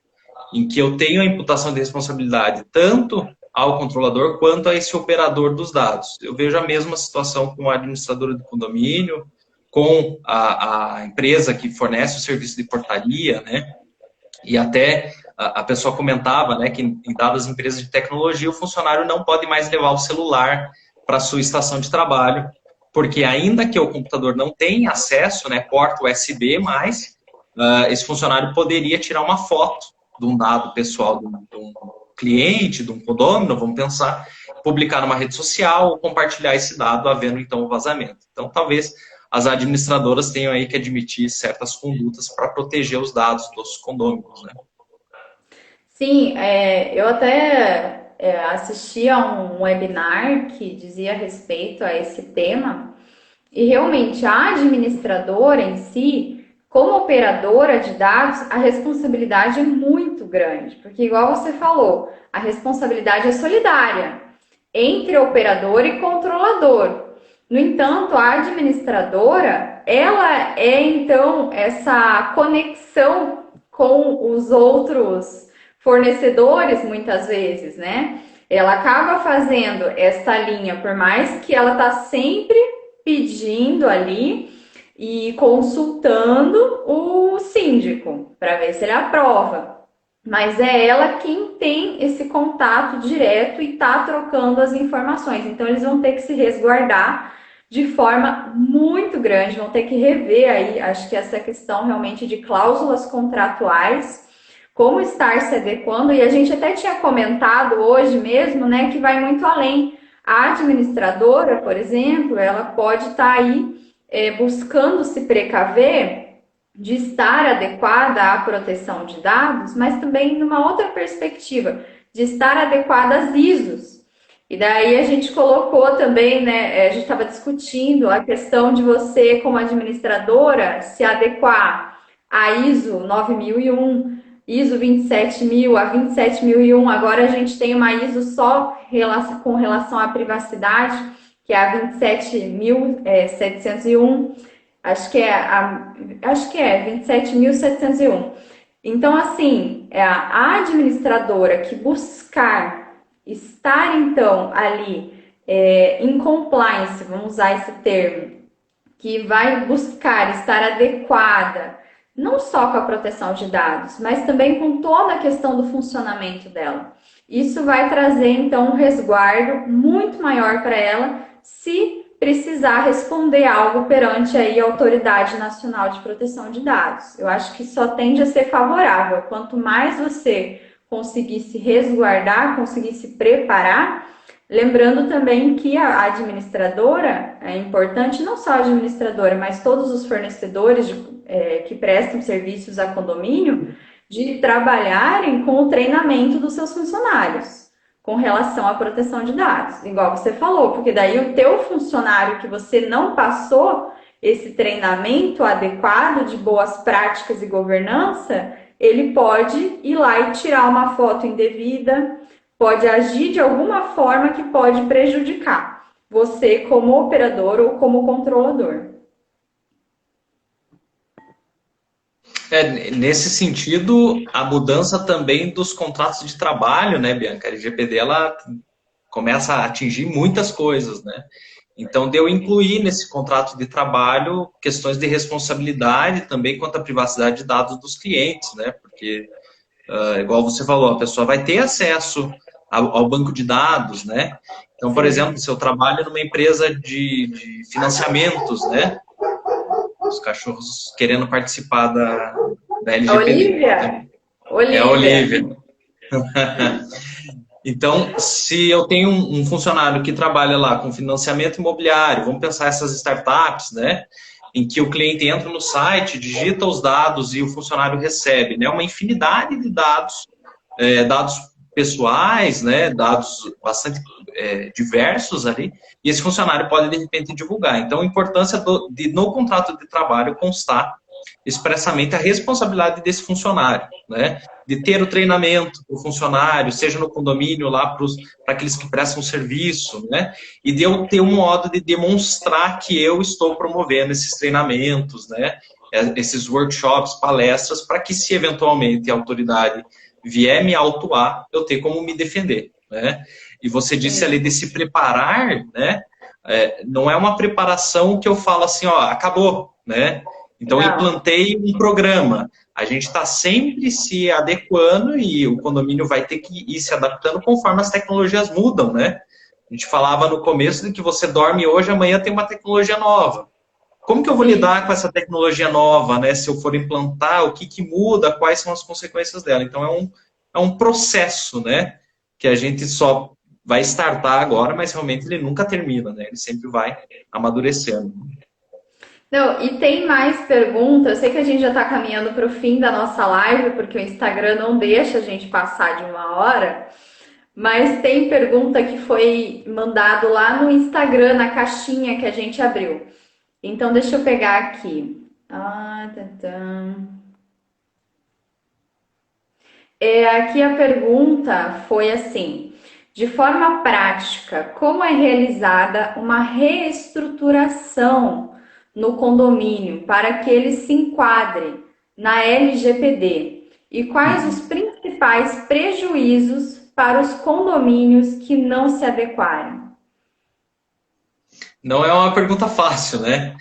em que eu tenho a imputação de responsabilidade tanto ao controlador quanto a esse operador dos dados. Eu vejo a mesma situação com a administradora do condomínio, com a empresa que fornece o serviço de portaria, né? E até a pessoa comentava, né, que em dadas empresas de tecnologia, o funcionário não pode mais levar o celular para a sua estação de trabalho, porque ainda que o computador não tenha acesso, né, porta USB, mas esse funcionário poderia tirar uma foto de um dado pessoal de um cliente, de um condômino, vamos pensar, publicar numa rede social ou compartilhar esse dado, havendo então o vazamento. Então, talvez as administradoras tenham aí que admitir certas condutas para proteger os dados dos condôminos, né? Sim, eu até assisti a um webinar que dizia a respeito a esse tema, e realmente a administradora em si, como operadora de dados, a responsabilidade é muito grande, porque, igual você falou, a responsabilidade é solidária entre operador e controlador. No entanto, a administradora, ela é então essa conexão com os outros fornecedores, muitas vezes, né? Ela acaba fazendo essa linha, por mais que ela tá sempre pedindo ali e consultando o síndico para ver se ele aprova. Mas é ela quem tem esse contato direto e está trocando as informações. Então, eles vão ter que se resguardar de forma muito grande, vão ter que rever aí, acho que essa questão realmente de cláusulas contratuais, como estar se adequando, e a gente até tinha comentado hoje mesmo, né, que vai muito além. A administradora, por exemplo, ela pode estar aí buscando se precaver de estar adequada à proteção de dados, mas também numa outra perspectiva, de estar adequada às ISOs. E daí a gente colocou também, né, a gente estava discutindo a questão de você, como administradora, se adequar à ISO 9001, ISO 27000, a 27001. Agora a gente tem uma ISO só com relação à privacidade, que é a 27701. Acho que é 27.701. Então, assim, a administradora que buscar estar, então, ali em compliance, vamos usar esse termo, que vai buscar estar adequada, não só com a proteção de dados, mas também com toda a questão do funcionamento dela. Isso vai trazer, então, um resguardo muito maior para ela, se precisar responder algo perante aí a Autoridade Nacional de Proteção de Dados. Eu acho que só tende a ser favorável. Quanto mais você conseguir se resguardar, conseguir se preparar, lembrando também que a administradora, é importante, não só a administradora, mas todos os fornecedores que prestam serviços a condomínio, de trabalharem com o treinamento dos seus funcionários com relação à proteção de dados, igual você falou, porque daí o teu funcionário que você não passou esse treinamento adequado de boas práticas e governança, ele pode ir lá e tirar uma foto indevida, pode agir de alguma forma que pode prejudicar você como operador ou como controlador. Nesse sentido, a mudança também dos contratos de trabalho, né, Bianca? A LGPD, ela começa a atingir muitas coisas, né? Então, deu incluir nesse contrato de trabalho questões de responsabilidade também quanto à privacidade de dados dos clientes, né? Porque, igual você falou, a pessoa vai ter acesso ao banco de dados, né? Então, por exemplo, se eu trabalho numa empresa de financiamentos, né? Os cachorros querendo participar da LGPD. Olivia? É a Olivia. Olivia. Então, se eu tenho um funcionário que trabalha lá com financiamento imobiliário, vamos pensar essas startups, né? Em que o cliente entra no site, digita os dados e o funcionário recebe, né? Uma infinidade de dados, dados pessoais, né? Dados bastante diversos ali, e esse funcionário pode, de repente, divulgar. Então, a importância de, no contrato de trabalho, constar expressamente a responsabilidade desse funcionário, né? De ter o treinamento para o funcionário, seja no condomínio, lá para aqueles que prestam serviço, né? E de eu ter um modo de demonstrar que eu estou promovendo esses treinamentos, né? Esses workshops, palestras, para que, se eventualmente a autoridade vier me autuar, eu ter como me defender, né? E você disse ali de se preparar, né? Não é uma preparação que eu falo assim, ó, acabou, né? Então, eu implantei um programa. A gente está sempre se adequando e o condomínio vai ter que ir se adaptando conforme as tecnologias mudam, né? A gente falava no começo de que você dorme hoje, amanhã tem uma tecnologia nova. Como que eu vou lidar com essa tecnologia nova, né? Se eu for implantar, o que muda, quais são as consequências dela? Então, é um processo, né? Que a gente só vai startar agora, mas realmente ele nunca termina, né? Ele sempre vai amadurecendo. Não, e tem mais perguntas. Eu sei que a gente já está caminhando para o fim da nossa live, porque o Instagram não deixa a gente passar de 1 hora. Mas tem pergunta que foi mandado lá no Instagram, na caixinha que a gente abriu. Então, deixa eu pegar aqui. Aqui a pergunta foi assim: de forma prática, como é realizada uma reestruturação no condomínio para que ele se enquadre na LGPD? E quais os principais prejuízos para os condomínios que não se adequarem? Não é uma pergunta fácil, né?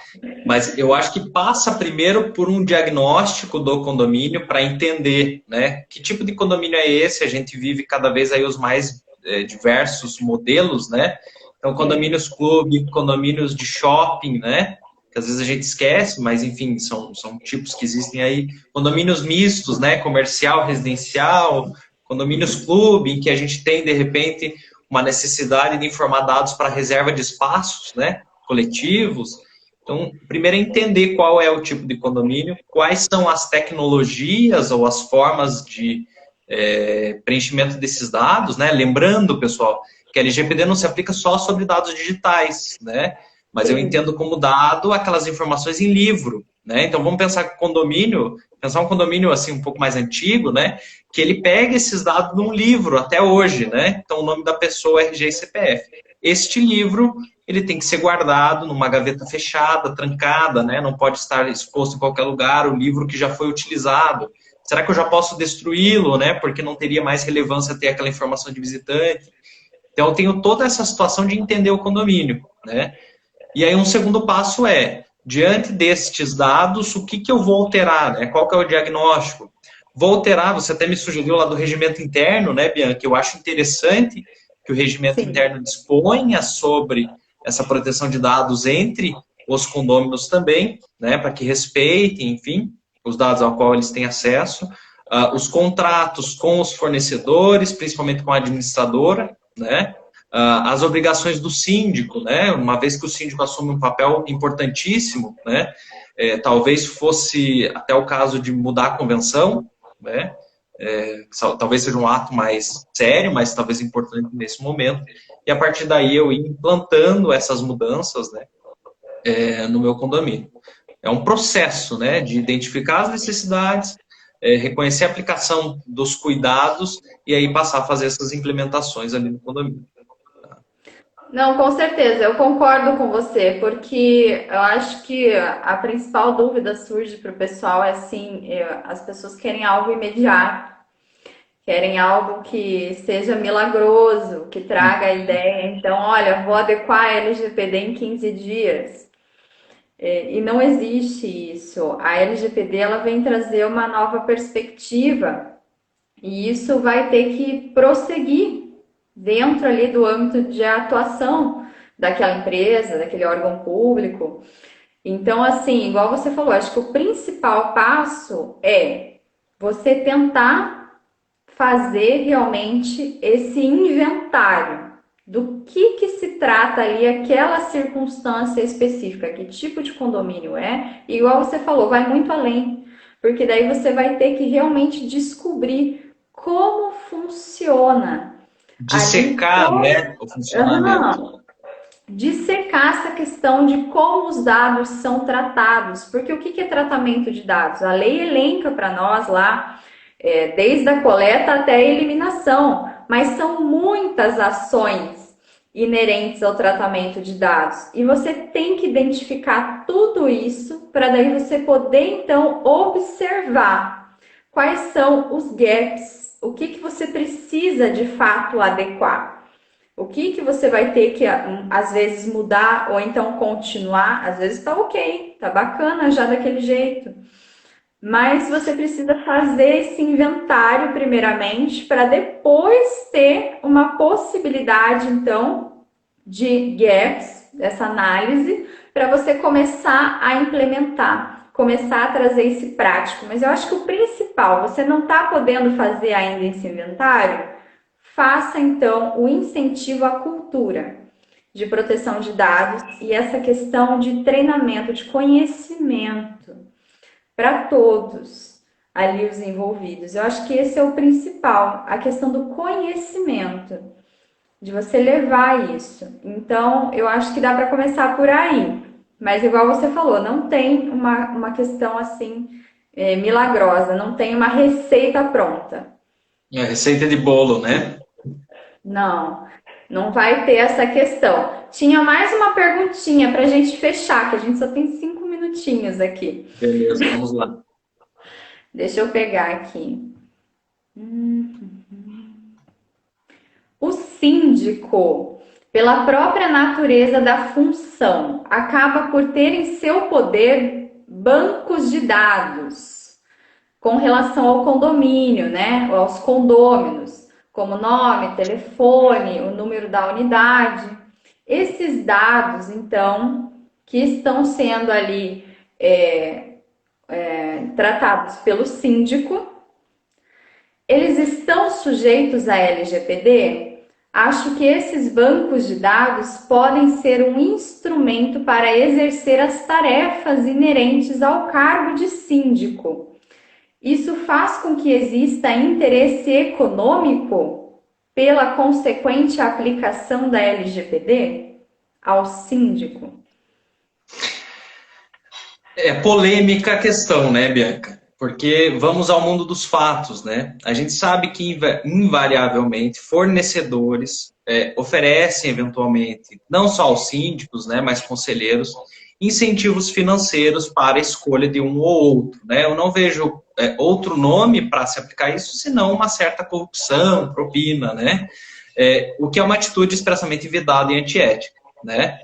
Mas eu acho que passa primeiro por um diagnóstico do condomínio para entender, né? Que tipo de condomínio é esse? A gente vive cada vez aí os mais diversos modelos, né? Então, Sim. condomínios clube, condomínios de shopping, né? Que às vezes a gente esquece, mas enfim, são tipos que existem aí. Condomínios mistos, né? Comercial, residencial, condomínios clube, em que a gente tem, de repente, uma necessidade de informar dados para reserva de espaços, né? Coletivos. Então, primeiro é entender qual é o tipo de condomínio, quais são as tecnologias ou as formas de preenchimento desses dados, né? Lembrando, pessoal, que a LGPD não se aplica só sobre dados digitais, né? Mas eu Sim. entendo como dado aquelas informações em livro, né? Então vamos pensar que condomínio, pensar um condomínio assim um pouco mais antigo, né? Que ele pega esses dados num livro até hoje, né? Então o nome da pessoa é RG e CPF. Este livro ele tem que ser guardado numa gaveta fechada, trancada, né? Não pode estar exposto em qualquer lugar, o livro que já foi utilizado. Será que eu já posso destruí-lo, né? Porque não teria mais relevância ter aquela informação de visitante. Então, eu tenho toda essa situação de entender o condomínio, né? E aí, um segundo passo é, diante destes dados, o que, que eu vou alterar, né? Qual que é o diagnóstico? Vou alterar, você até me sugeriu lá do regimento interno, né, Bianca? Eu acho interessante que o regimento Sim. interno disponha sobre essa proteção de dados entre os condôminos também, né, para que respeitem, enfim, os dados ao qual eles têm acesso, os contratos com os fornecedores, principalmente com a administradora, né, as obrigações do síndico, né? Uma vez que o síndico assume um papel importantíssimo, né? Talvez fosse até o caso de mudar a convenção, né? Talvez seja um ato mais sério, mas talvez importante nesse momento. E a partir daí eu ir implantando essas mudanças, né? No meu condomínio. É um processo, né? De identificar as necessidades, reconhecer a aplicação dos cuidados e aí passar a fazer essas implementações ali no condomínio. Não, com certeza, eu concordo com você, porque eu acho que a principal dúvida surge para o pessoal é assim, as pessoas querem algo imediato, querem algo que seja milagroso, que traga a ideia. Então, olha, vou adequar a LGPD em 15 dias. E não existe isso. A LGPD ela vem trazer uma nova perspectiva e isso vai ter que prosseguir dentro ali do âmbito de atuação daquela empresa, daquele órgão público. Então, assim, igual você falou, acho que o principal passo é você tentar fazer realmente esse inventário do que se trata ali aquela circunstância específica, que tipo de condomínio é, e igual você falou, vai muito além, porque daí você vai ter que realmente descobrir como funciona ali Dissecar, todo, né, o funcionamento. dissecar essa questão de como os dados são tratados, porque o que é tratamento de dados? A lei elenca para nós lá, desde a coleta até a eliminação, mas são muitas ações inerentes ao tratamento de dados. E você tem que identificar tudo isso para daí você poder então observar quais são os gaps, o que você precisa de fato adequar. O que você vai ter que às vezes mudar ou então continuar? Às vezes tá ok, tá bacana já daquele jeito. Mas você precisa fazer esse inventário primeiramente para depois ter uma possibilidade então de gaps, dessa análise, para você começar a implementar, começar a trazer esse prático. Mas eu acho que o principal, você não está podendo fazer ainda esse inventário, faça então o incentivo à cultura de proteção de dados e essa questão de treinamento, de conhecimento para todos ali os envolvidos. Eu acho que esse é o principal, a questão do conhecimento, de você levar isso. Então, eu acho que dá para começar por aí. Mas, igual você falou, não tem uma questão assim milagrosa, não tem uma receita pronta. É a receita de bolo, né? Não, não vai ter essa questão. Tinha mais uma perguntinha para a gente fechar, que a gente só tem 5 minutinhos aqui. Beleza, vamos lá. Deixa eu pegar aqui. O síndico, pela própria natureza da função, acaba por ter em seu poder bancos de dados com relação ao condomínio, né? Aos condôminos, como nome, telefone, o número da unidade. Esses dados, então, que estão sendo ali tratados pelo síndico, eles estão sujeitos à LGPD? Acho que esses bancos de dados podem ser um instrumento para exercer as tarefas inerentes ao cargo de síndico. Isso faz com que exista interesse econômico pela consequente aplicação da LGPD ao síndico? É polêmica a questão, né, Bianca? Porque vamos ao mundo dos fatos, né? A gente sabe que invariavelmente fornecedores oferecem eventualmente, não só aos síndicos, né, mas conselheiros, incentivos financeiros para a escolha de um ou outro, né? Eu não vejo outro nome para se aplicar isso, senão uma certa corrupção, propina, né? O que é uma atitude expressamente vedada e antiética, né?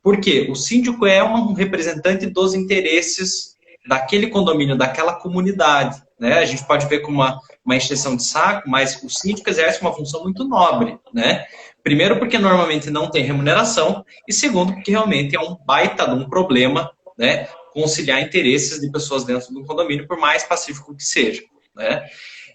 Por quê? O síndico é um representante dos interesses daquele condomínio, daquela comunidade, né? A gente pode ver como uma encheção de saco, mas o síndico exerce uma função muito nobre, né? Primeiro porque normalmente não tem remuneração e segundo porque realmente é um baita de um problema, né? Conciliar interesses de pessoas dentro de um condomínio, por mais pacífico que seja, né?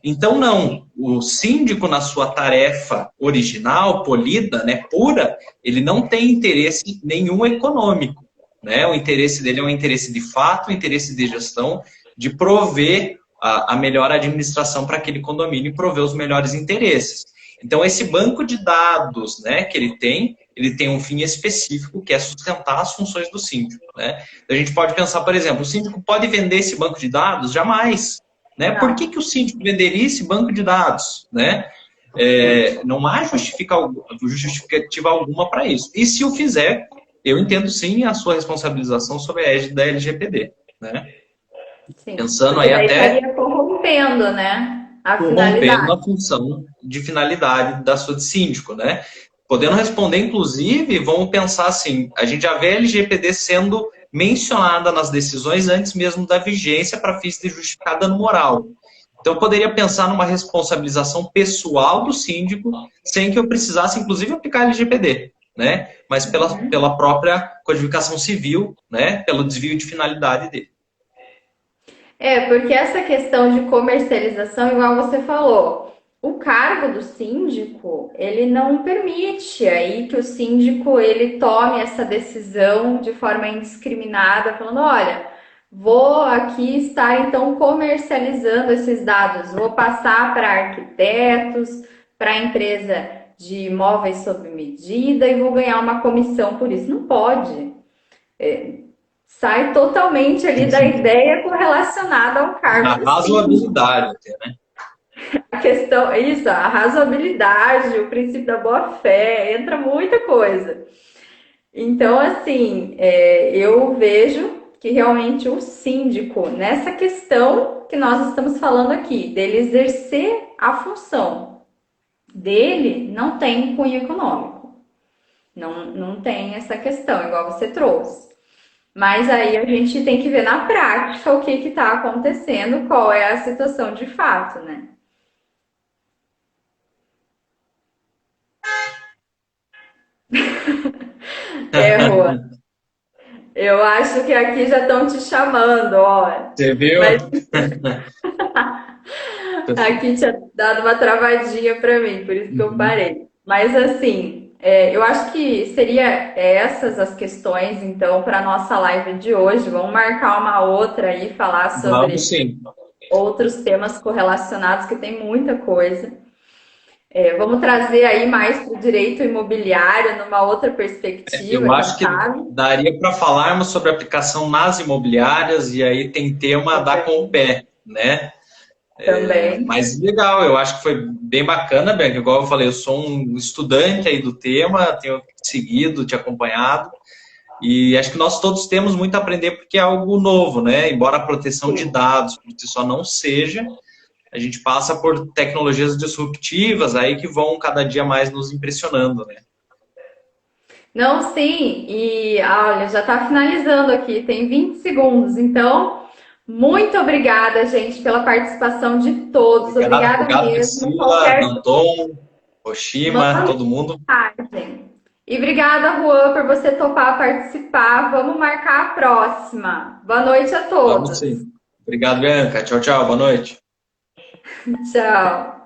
Então, não, o síndico na sua tarefa original, polida, né, pura, ele não tem interesse nenhum econômico, né? O interesse dele é um interesse de fato, um interesse de gestão, de prover a melhor administração para aquele condomínio e prover os melhores interesses. Então, esse banco de dados, né, que ele tem um fim específico, que é sustentar as funções do síndico, né? A gente pode pensar, por exemplo, o síndico pode vender esse banco de dados? Jamais. Né? Por que o síndico venderia esse banco de dados? Né? Não há justificativa alguma para isso. E se o fizer, eu entendo sim a sua responsabilização sobre a égide da LGPD. Né? Sim. Pensando aí até... estaria corrompendo, né? Corrompendo a função de finalidade da sua de síndico. Né? Podendo responder, inclusive, vamos pensar assim, a gente já vê a LGPD sendo mencionada nas decisões antes mesmo da vigência para fins de justificar dano moral. Então, eu poderia pensar numa responsabilização pessoal do síndico, sem que eu precisasse, inclusive, aplicar a LGPD, né? Mas pela própria codificação civil, né? Pelo desvio de finalidade dele. Porque essa questão de comercialização, igual você falou, o cargo do síndico, ele não permite aí que o síndico ele tome essa decisão de forma indiscriminada, falando, olha, vou aqui estar então comercializando esses dados, vou passar para arquitetos, para empresa de imóveis sob medida e vou ganhar uma comissão por isso. Não pode. Sai totalmente ali da ideia correlacionada ao cargo do síndico. A razoabilidade até, né? A questão, isso, a razoabilidade, o princípio da boa-fé, entra muita coisa. Então, assim, eu vejo que realmente o síndico, nessa questão que nós estamos falando aqui, dele exercer a função dele, não tem cunho econômico. Não tem essa questão, igual você trouxe. Mas aí a gente tem que ver na prática o que está acontecendo, qual é a situação de fato, né? Rua. Eu acho que aqui já estão te chamando, ó. Você viu? Mas... aqui tinha dado uma travadinha para mim, por isso que eu parei. Mas assim, eu acho que seria essas as questões, então, para nossa live de hoje. Vamos marcar uma outra aí, falar sobre outros temas correlacionados, que tem muita coisa. Vamos trazer aí mais para o direito imobiliário, numa outra perspectiva. Eu acho que daria para falarmos sobre aplicação nas imobiliárias, e aí tem tema dar com o pé, né? Também. Mas legal, eu acho que foi bem bacana, Bianca. Igual eu falei, eu sou um estudante aí do tema, tenho seguido, te acompanhado, e acho que nós todos temos muito a aprender, porque é algo novo, né? Embora a proteção de dados por si só não seja, a gente passa por tecnologias disruptivas aí que vão cada dia mais nos impressionando, né? Não, sim, e olha, já está finalizando aqui, tem 20 segundos. Então, muito obrigada, gente, pela participação de todos. Obrigado, Obrigada obrigado, mesmo. Priscila, Qualquer Danton, Oshima, manda todo mundo. mensagem. E obrigada, Juan, por você topar participar. Vamos marcar a próxima. Boa noite a Vamos todos. sim. Obrigado, Bianca. Tchau, tchau. Boa noite. Tchau.